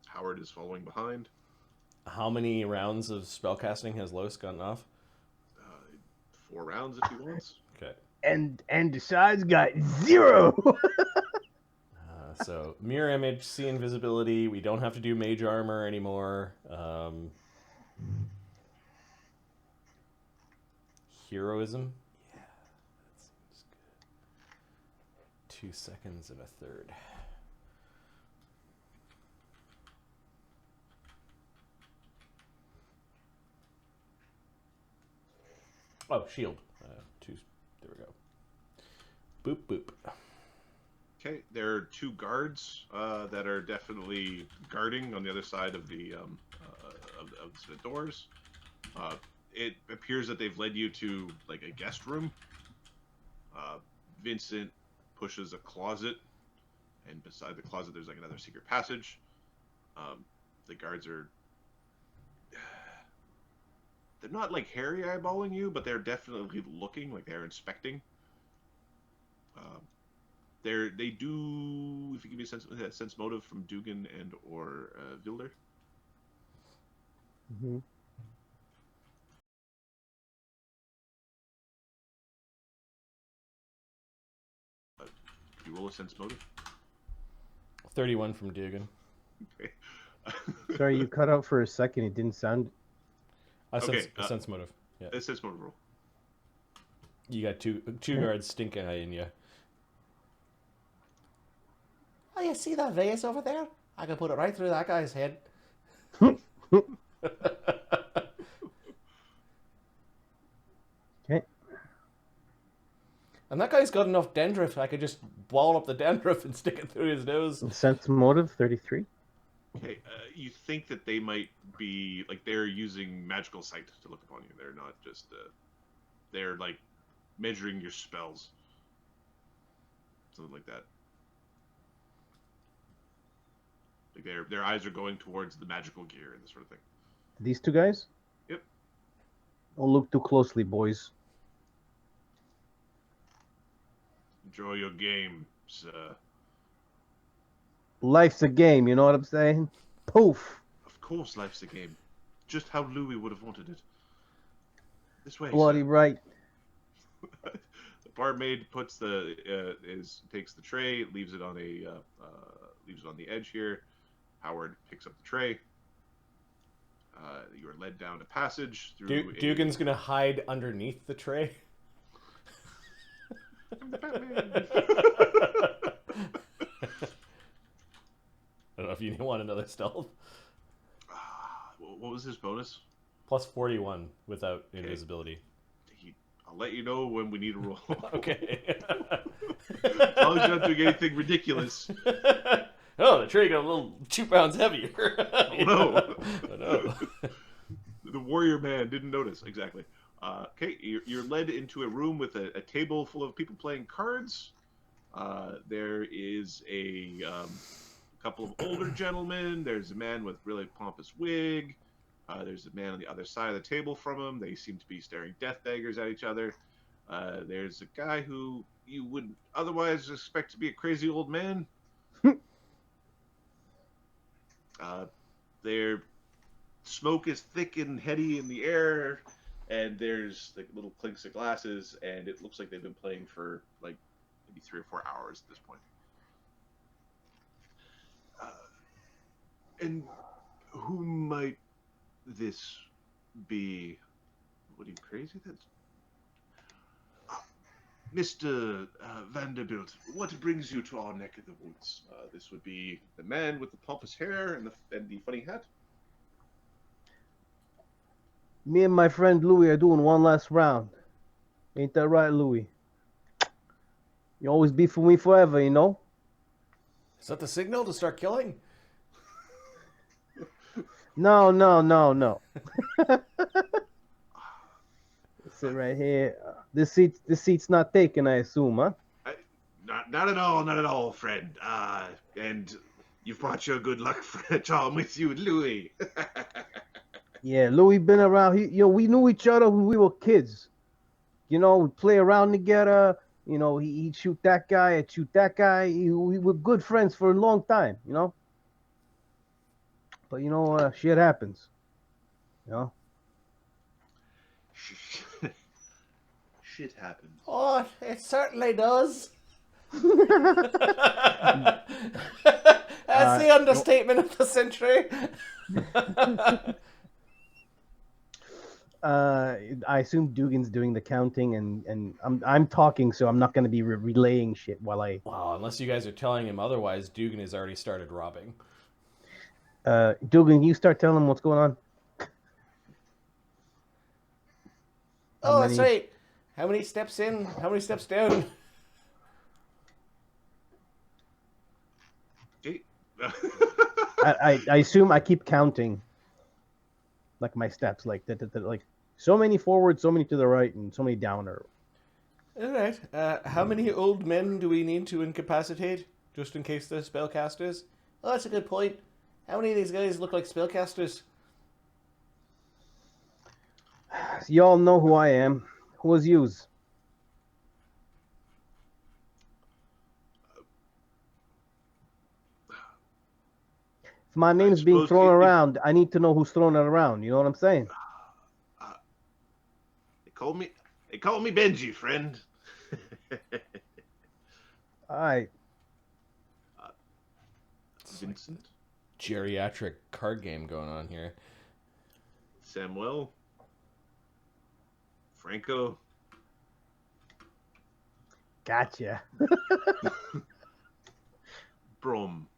Howard is following behind. How many rounds of spellcasting has Lois gotten off? 4 rounds if he wants. Okay. And Dassad's got 0. So mirror image, see invisibility. We don't have to do mage armor anymore. Heroism. Yeah, that seems good. 2 seconds and a third. Oh, shield. There we go. Boop, boop. Okay, there are 2 guards that are definitely guarding on the other side of the doors. It appears that they've led you to like a guest room. Vincent pushes a closet, and beside the closet there's like another secret passage. The guards are... They're not like hairy eyeballing you, but they're definitely looking, like they're inspecting. They do, if you give me a sense motive from Dugan and or Vilder. Mm-hmm. You roll a sense motive. 31 from Dugan. Okay. Sorry, you cut out for a second. It didn't sound. A sense motive. Yeah. A sense motive roll. You got two guards stinking eyeing you. Oh, you see that vase over there? I can put it right through that guy's head. Okay. And that guy's got enough dandruff, I could just ball up the dandruff and stick it through his nose. Sense motive 33. Okay, you think that they might be like they're using magical sight to look upon you. They're not just they're like measuring your spells, something like that. Like their eyes are going towards the magical gear and this sort of thing. These 2 guys? Yep. Don't look too closely, boys. Enjoy your game, sir. Life's a game, you know what I'm saying? Poof. Of course, life's a game. Just how Louis would have wanted it. This way, Bloody sir. right. The barmaid takes the tray, leaves it on the edge here. Howard picks up the tray. You are led down a passage through. Dugan's gonna hide underneath the tray. I don't know if you want another stealth. What was his bonus? Plus 41 without invisibility. I'll let you know when we need a roll. Okay. As long as you're not doing anything ridiculous. Oh, the tray got a little 2 pounds heavier. no. Oh, no. The warrior man didn't notice. Exactly. Okay, you're led into a room with a table full of people playing cards. There is a couple of older gentlemen. There's a man with really pompous wig. There's a man on the other side of the table from him. They seem to be staring death daggers at each other. There's a guy who you wouldn't otherwise expect to be a crazy old man. Their smoke is thick and heady in the air, and there's like little clinks of glasses, and it looks like they've been playing for like maybe 3 or 4 hours at this point. And who might this be? What are you crazy? That's Mr. Vanderbilt. What brings you to our neck of the woods? This would be the man with the pompous hair and the funny hat. Me and my friend Louis are doing one last round. Ain't that right, Louis? You always be for me forever, you know? Is that the signal to start killing? No. Sit right here. This seat's not taken, I assume, huh? Not at all, friend. And you've brought your good luck charm with you, Louis. Yeah, Louis been around. We knew each other when we were kids. We play around together. He'd shoot that guy, I'd shoot that guy. We were good friends for a long time, But shit happens. Shit happens. Oh, it certainly does. That's the understatement of the century. I assume Dugan's doing the counting, and I'm talking, so I'm not going to be relaying shit while I. Well, unless you guys are telling him otherwise, Dugan has already started robbing. Dugan, you start telling him what's going on. Oh, that's right. How many steps in? How many steps down? I assume I keep counting, like my steps, like like so many forward, so many to the right, and so many down. Or all right. How many old men do we need to incapacitate, just in case the spellcasters? Oh, that's a good point. How many of these guys look like spellcasters? Y'all know who I am. Who was yous? If my name's being thrown around, I need to know who's throwing it around. You know what I'm saying? They call me Benji, friend. All right. Vincent. Geriatric card game going on here. Samuel. Franco. Gotcha. Brom.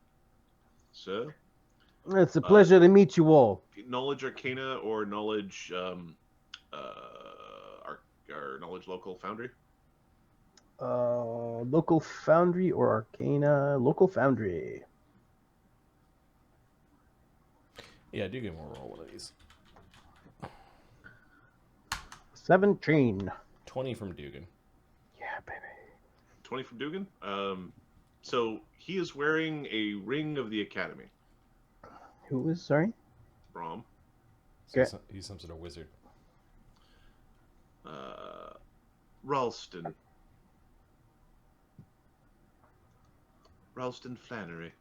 Sir? It's a pleasure to meet you all. Knowledge Arcana or knowledge our knowledge local Foundry? Local Foundry or Arcana? Local Foundry. Yeah, Dugan will roll one of these. 17. 20 from Dugan. Yeah, baby. 20 from Dugan? So he is wearing a ring of the Academy. Who is, sorry? Brom. Okay. He's some sort of wizard. Ralston. Ralston Flannery.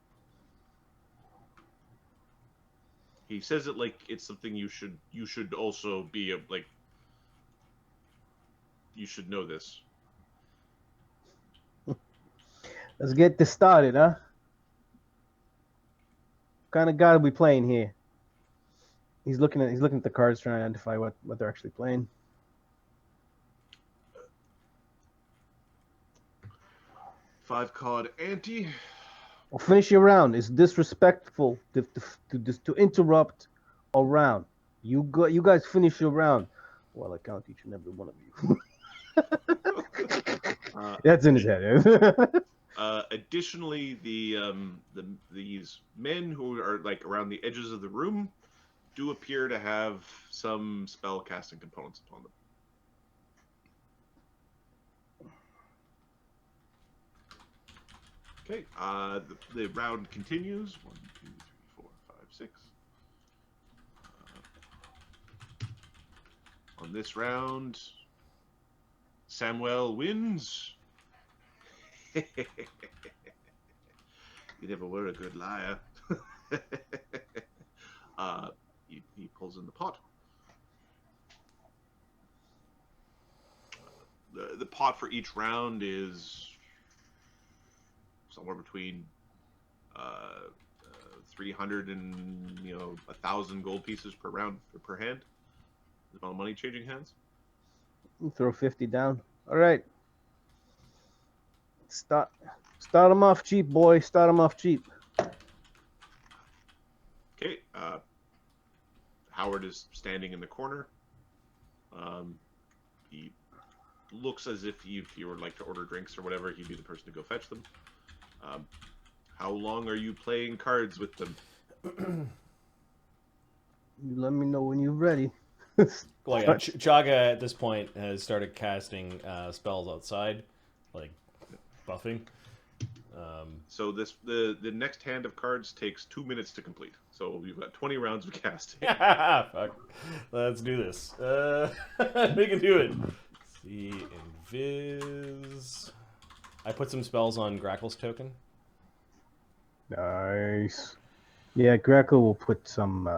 He says it like it's something you should also be like. You should know this. Let's get this started, huh? What kind of god are we playing here? He's looking at the cards, trying to identify what they're actually playing. Five card ante. Well, finish your round. It's disrespectful to interrupt a round. You guys finish your round. Well, I count each and every one of you. That's in his head. Additionally, these men who are like around the edges of the room do appear to have some spell casting components upon them. Okay, the round continues. 1, 2, 3, 4, 5, 6. On this round, Samuel wins. You never were a good liar. He pulls in the pot. The pot for each round is somewhere between 300 and 1,000 gold pieces per round per hand. The amount of money changing hands. Throw 50 down. All right. Start them off cheap, boy. Start them off cheap. Okay. Howard is standing in the corner. He looks as if you were like to order drinks or whatever, he'd be the person to go fetch them. How long are you playing cards with them? You let me know when you're ready. Well, yeah, Chagga at this point has started casting spells outside, like buffing. So the next hand of cards takes 2 minutes to complete. So you've got 20 rounds of casting. Fuck. Let's do this. We can do it. See invis. I put some spells on Grakkel's token. Nice. Yeah, Grakkel will put some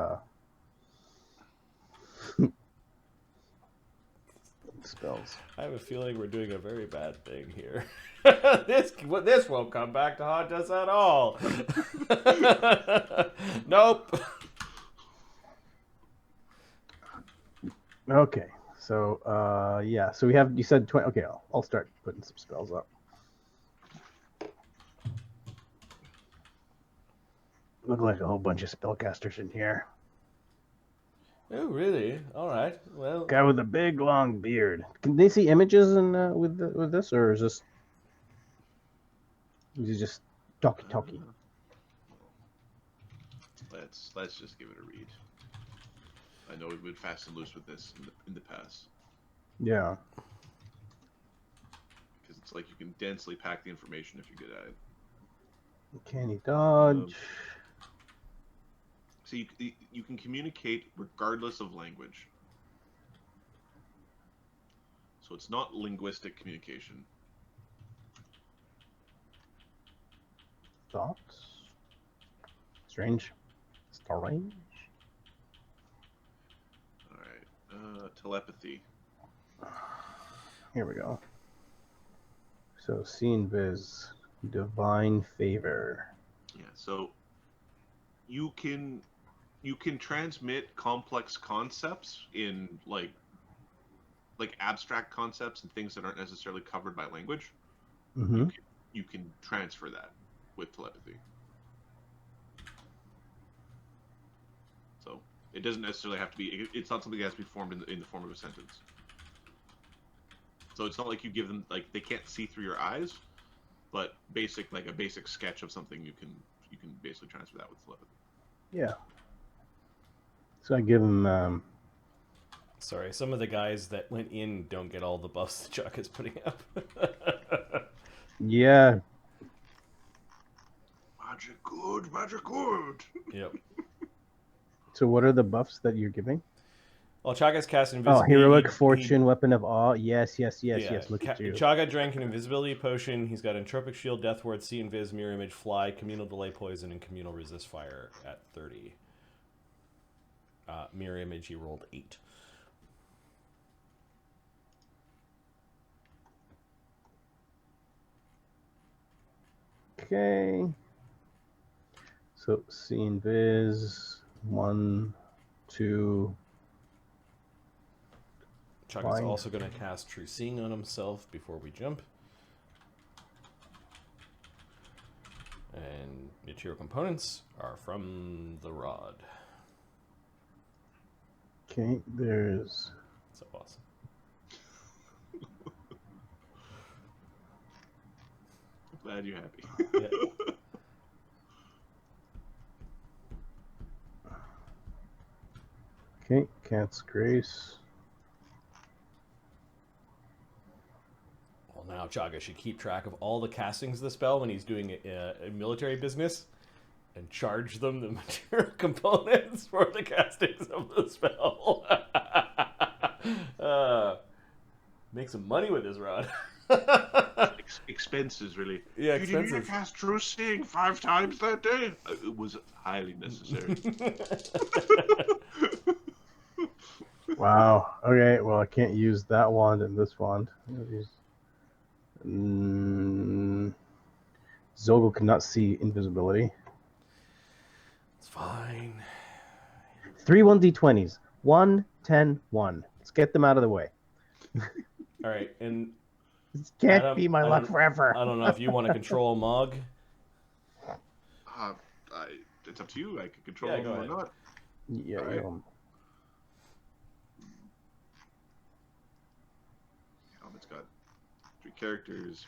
spells. I have a feeling we're doing a very bad thing here. This won't come back to haunt us at all. Nope. Okay, so yeah, so you said 20. Okay, I'll start putting some spells up. Look like a whole bunch of spellcasters in here. Oh, really? All right. Well, Guy with a big long beard. Can they see images with this, or is he just talkie? Let's just give it a read. I know we've been fast and loose with this in the past. Yeah. Because it's like you can densely pack the information if you're good at it. Can he dodge? So you can communicate regardless of language. So it's not linguistic communication. Thoughts? Strange. Alright. Telepathy. Here we go. So, Scene Viz. Divine Favor. Yeah, so you can transmit complex concepts in like abstract concepts and things that aren't necessarily covered by language. Mm-hmm. You can transfer that with telepathy. So it doesn't necessarily have to be. It's not something that has to be formed in the form of a sentence. So it's not like you give them like they can't see through your eyes, but a basic sketch of something you can basically transfer that with telepathy. Yeah. So I give him. Sorry, some of the guys that went in don't get all the buffs that Chuck is putting up. Yeah. Magic good. Yep. So what are the buffs that you're giving? Well, Chagga's cast Oh, invisibility. heroic fortune, weapon of awe. Yes. Look at you. Chagga drank an invisibility potion. He's got entropic shield, death ward, see invis, mirror image, fly, communal delay poison, and communal resist fire at 30. Mirror image, he rolled 8. Okay. So see invis 1, 2. Chagga's also going to cast True Seeing on himself before we jump. And material components are from the rod. Okay, there's... So awesome. Glad you're happy. Yeah. Okay, Cat's Grace. Well, now Chagga should keep track of all the castings of the spell when he's doing a military business and charge them the material components for the castings of the spell. Make some money with this rod. Expenses, really. Yeah, You didn't expenses. cast True Seeing 5 times that day. It was highly necessary. Wow. Okay, well, I can't use that wand and this wand. Zogel cannot see invisibility. It's fine. 3 1d20s. 1, 10, 1. Let's get them out of the way. All right, and This can't Adam, be my I luck don't- forever. I don't know if you want to control Mog. It's up to you. I can control Yeah, them go or ahead. not. Yeah, Alright. It's got 3 characters.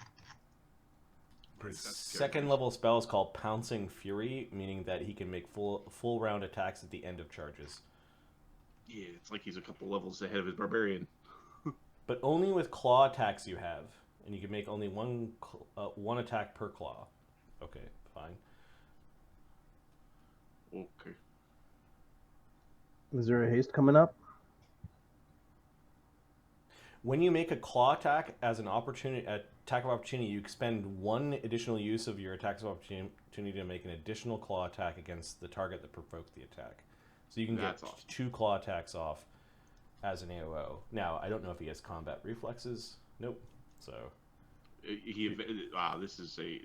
His That's second characters. level spell is called Pouncing Fury, meaning that he can make full round attacks at the end of charges. Yeah, it's like he's a couple levels ahead of his barbarian. But only with claw attacks you have, and you can make only one attack per claw. Okay, fine. Okay. Is there a haste coming up? When you make a claw attack as an attack of opportunity, you expend 1 additional use of your attacks of opportunity to make an additional claw attack against the target that provoked the attack. So you can That's get awesome. 2 claw attacks off as an AOO. Now, I don't know if he has combat reflexes. Nope. So,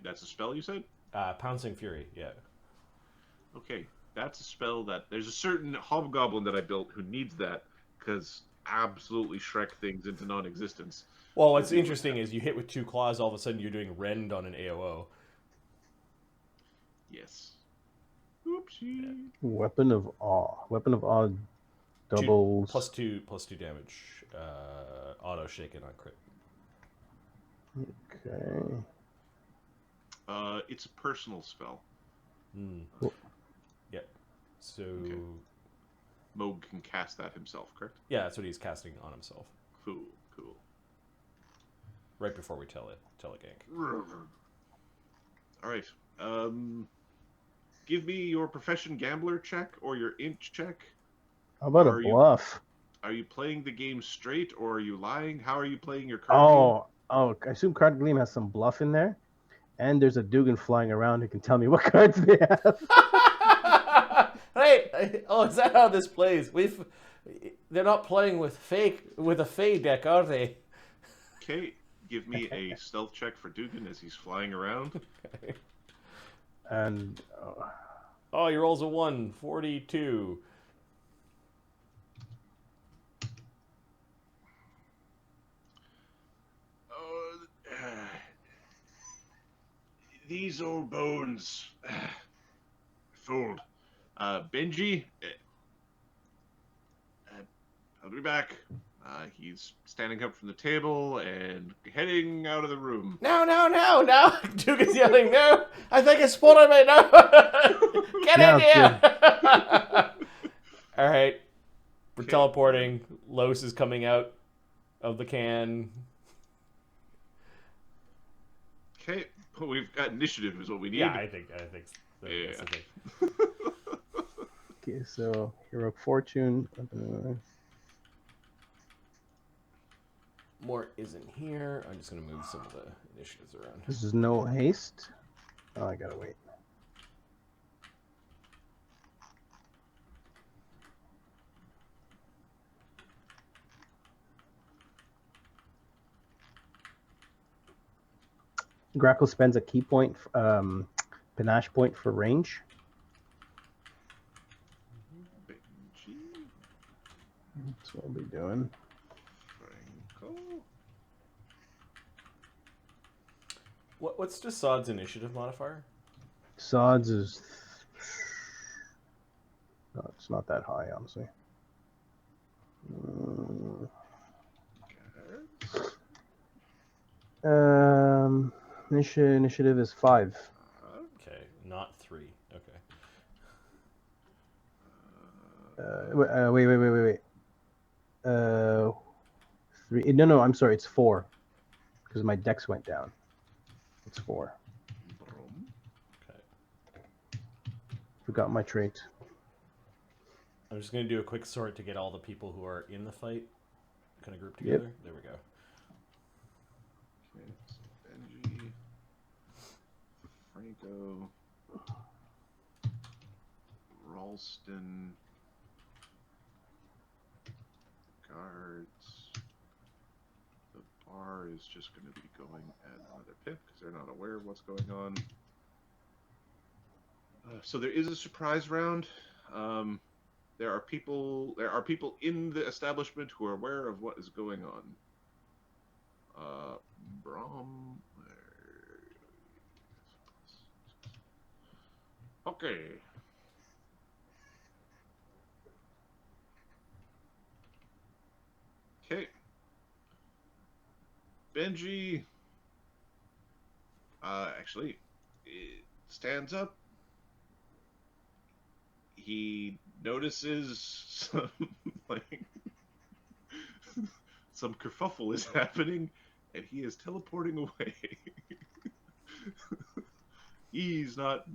That's a spell you said? Pouncing Fury, yeah. Okay, that's a spell that there's a certain hobgoblin that I built who needs that because absolutely Shrek things into non-existence. Well, what's interesting is you hit with 2 claws, all of a sudden you're doing rend on an AOO. Yes. Oopsie. Weapon of Awe. Weapon of Awe doubles. Plus 2 damage. Auto shaken on crit. Okay. It's a personal spell. Mm. Yeah. So, Okay. Moog can cast that himself, correct? yeah, that's what he's casting on himself. Cool. Right before we tell a gank. All right. Give me your profession gambler check or your int check. How about Are a you- bluff? Are you playing the game straight or are you lying? How are you playing your card Oh, I assume Card Gleam has some bluff in there. And there's a Dugan flying around who can tell me what cards they have. Right. Oh, is that how this plays? They're not playing with a fey deck, are they? Okay, give me a stealth check for Dugan as he's flying around. And Oh, he rolls a 1, 42. These old bones. Fooled. Benji, I'll be back. He's standing up from the table and heading out of the room. No. Duke is yelling, no. I think it's spotted me, no. Get Now in it's here. All right. We're Okay. teleporting. Los is coming out of the can. Okay, well, we've got initiative is what we need. Yeah, I think that's Yeah. the thing. okay, so Heroic Fortune. More isn't here. I'm just going to move some of the initiatives around. This is no haste. Oh, I gotta wait. Grakkel spends a key point, panache point for range. Benji, That's what I'll be doing. Franco. What's Dassod's initiative modifier? Sods is. No, it's not that high, honestly. Okay. Initiative is 5. Okay, not 3. Okay. Wait. 3. No, I'm sorry. It's 4. Because my dex went down. It's 4. Okay. Forgot my trait. I'm just going to do a quick sort to get all the people who are in the fight kind of grouped together. There we go. Okay, so Benji, Franco, Ralston, guards. The bar is just going to be going at another pip because they're not aware of what's going on. So there is a surprise round. There are people in the establishment who are aware of what is going on. Brom. Okay. Okay. Benji. Actually, it stands up. He notices some some kerfuffle is happening, and he is teleporting away. He's not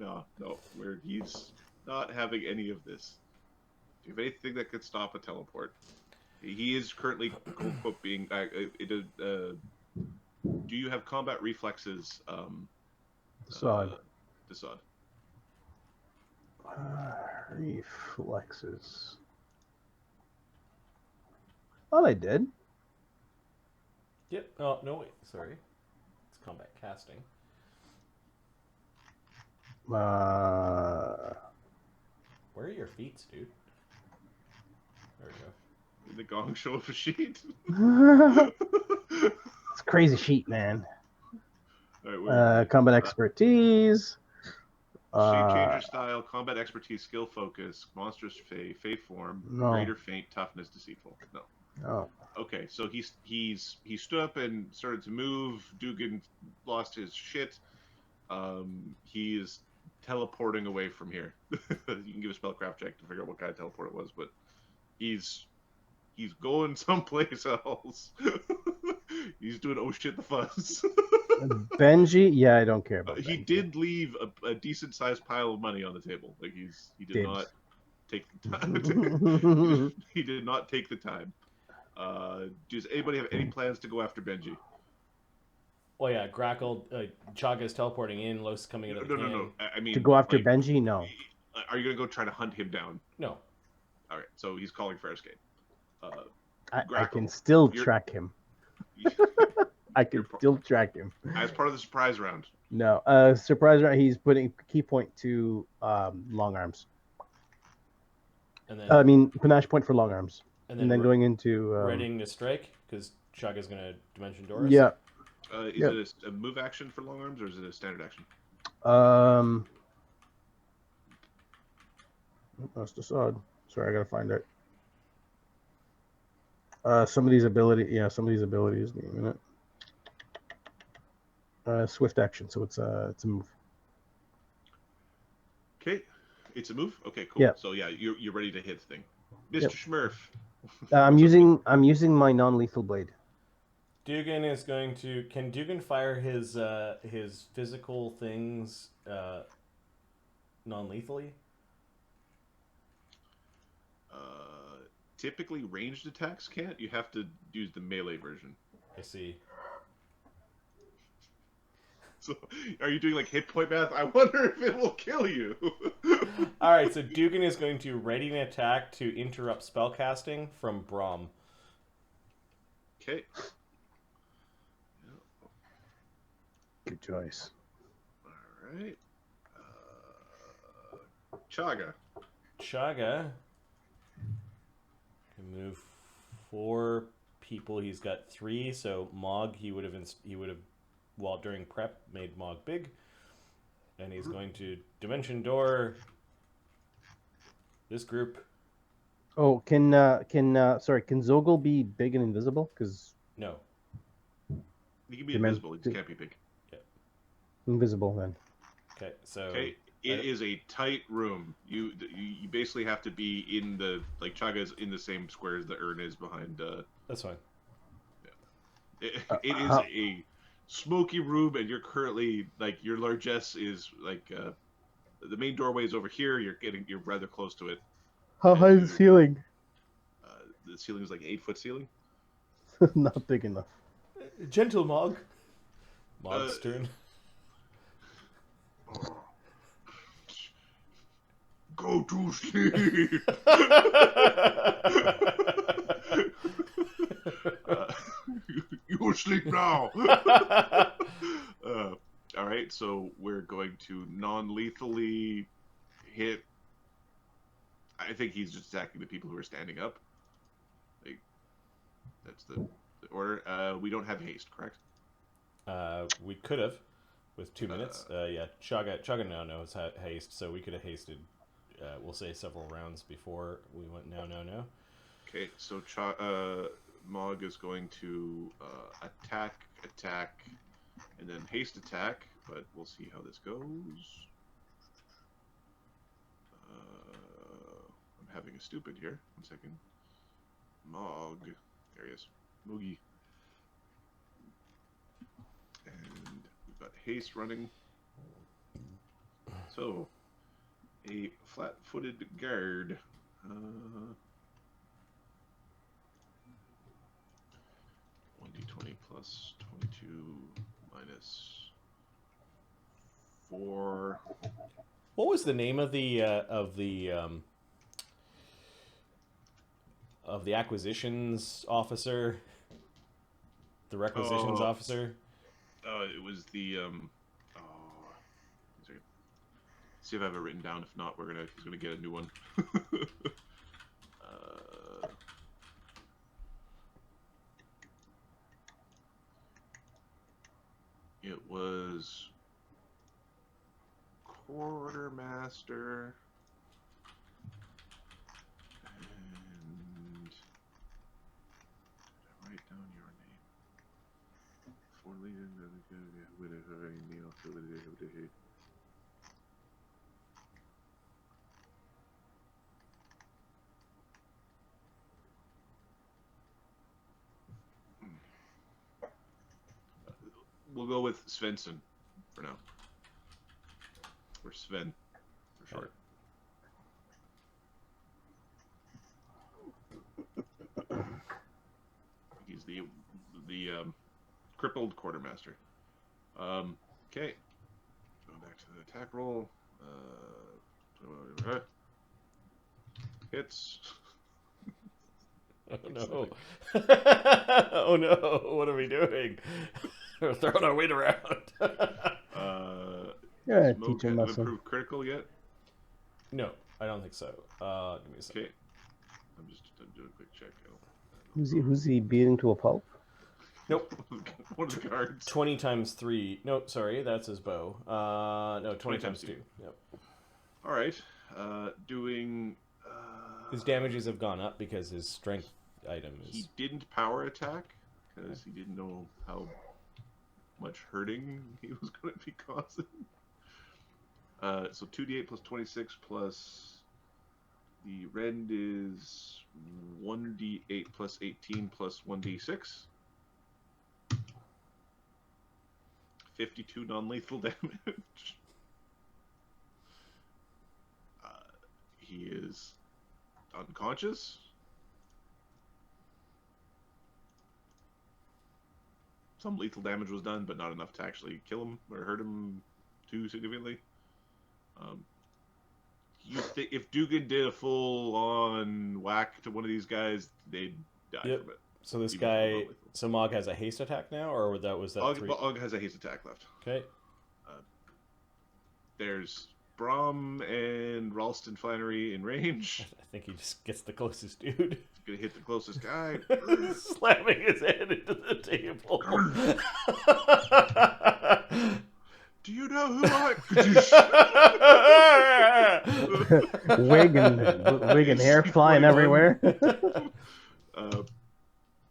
he's not having any of this. Do you have anything that could stop a teleport? He is currently quote being. Do you have combat reflexes? Dassod. Dassod. Reflexes. Oh, I did. Yep. Oh, no, wait. Sorry. It's combat casting. Where are your feats, dude? There we go. Did the gong show up a sheet? It's a crazy sheet, man. All right, Combat expertise. Shape changer style, combat expertise, skill focus, monstrous fey form, No. greater feint, toughness, deceitful. No. Oh. Okay, so he stood up and started to move. Dugan lost his shit. He is teleporting away from here. You can give a spellcraft check to figure out what kind of teleport it was, but he's going someplace else. He's doing oh shit the fuzz. Benji? Yeah, I don't care about He Benji. did leave a decent sized pile of money on the table. Like he did not take the time. He did not take the time. Does anybody have any plans to go after Benji? Well, yeah, Grakkel, Chagga is teleporting in, Los coming out of the can. No. I mean, to go after Benji? No. Are you gonna go try to hunt him down? No. All right, so he's calling for escape. I can still track him. I can still track him. As part of the surprise round. No. Surprise round, he's putting key point to long arms. And then, I mean, panache point for long arms. and then going into... readying to strike, because Chagga's going to Dimension Doors. Yeah. Is it a move action for long arms, or is it a standard action? That's Dassod. Sorry, I gotta find it. Some of these abilities. Give me a minute. Swift action, so it's a move. Okay, it's a move. Okay, cool. Yeah. So yeah, you're ready to hit the thing, Mr. Schmurf. I'm using my non-lethal blade. Dugan is going to. Can Dugan fire his physical things non-lethally? Typically, ranged attacks can't. You have to use the melee version. I see. So, are you doing like hit point math? I wonder if it will kill you. All right, so Dugan is going to ready an attack to interrupt spellcasting from Brom. Okay. Good choice. All right. Chagga. Chagga can move 4 people. He's got 3, so Mog he would have while during prep made Mog big, and he's going to Dimension Door this group. Oh, can Zogel be big and invisible? Because No. He can be invisible. He just can't be big. Yeah. Invisible then. Okay, so Okay, it is a tight room. You basically have to be in the Chagga's in the same square as the urn is behind. That's fine. It is a smoky room, and you're currently your largesse is the main doorway is over here. You're rather close to it. How high is the ceiling? The ceiling is like 8-foot ceiling. Not big enough. Gentle Mog. Mog's turn. Go to sleep. You sleep now. All right, so we're going to non-lethally hit. I think he's just attacking the people who are standing up. That's the order. We don't have haste, correct? We could have with 2 minutes. Yeah, Chagga now knows haste, so we could have hasted. We'll say several rounds before we went no. Okay, so Mog is going to attack, and then haste attack, but we'll see how this goes. I'm having a stupid here. 1 second. Mog. There he is. Moogie. And we've got haste running. So, a flat-footed guard. 1d20 plus 22 minus 4. What was the name of the acquisitions officer? The requisitions officer? It was the see if I have it written down. If not, he's gonna get a new one. It was quartermaster, and did I write down your name? For leading the we'll go with Svensson for now. Or Sven, for short. He's the crippled quartermaster. Okay. Going back to the attack roll. Hits. Oh no. Oh no, what are we doing? We're throwing our weight around. Yeah, Smoke teach him hasn't lesson. improved critical yet? No, I don't think so. Give me a second. Okay. I'm doing a quick check. Who's he beating to a pulp? Nope. One of the cards. 20 times 3. No, sorry, that's his bow. No, 20 times 2. Yep. Alright. Doing... His damages have gone up because his strength item is... He didn't power attack, because he didn't know how much hurting he was going to be causing. So 2d8 plus 26 plus... The rend is 1d8 plus 18 plus 1d6. 52 non-lethal damage. He is unconscious. Some lethal damage was done, but not enough to actually kill him or hurt him too significantly. If Dugan did a full-on whack to one of these guys, they'd die from it. So this guy, so Mog has a haste attack now, or was that 3? Og has a haste attack left. Okay. There's Brom and Ralston Flannery in range. I think he just gets the closest dude. He's gonna hit the closest guy. Slamming his head into the table. Do you know who I... wig and hair flying everywhere.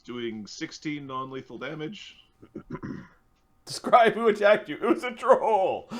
Doing 16 non-lethal damage. Describe who attacked you. It was a troll.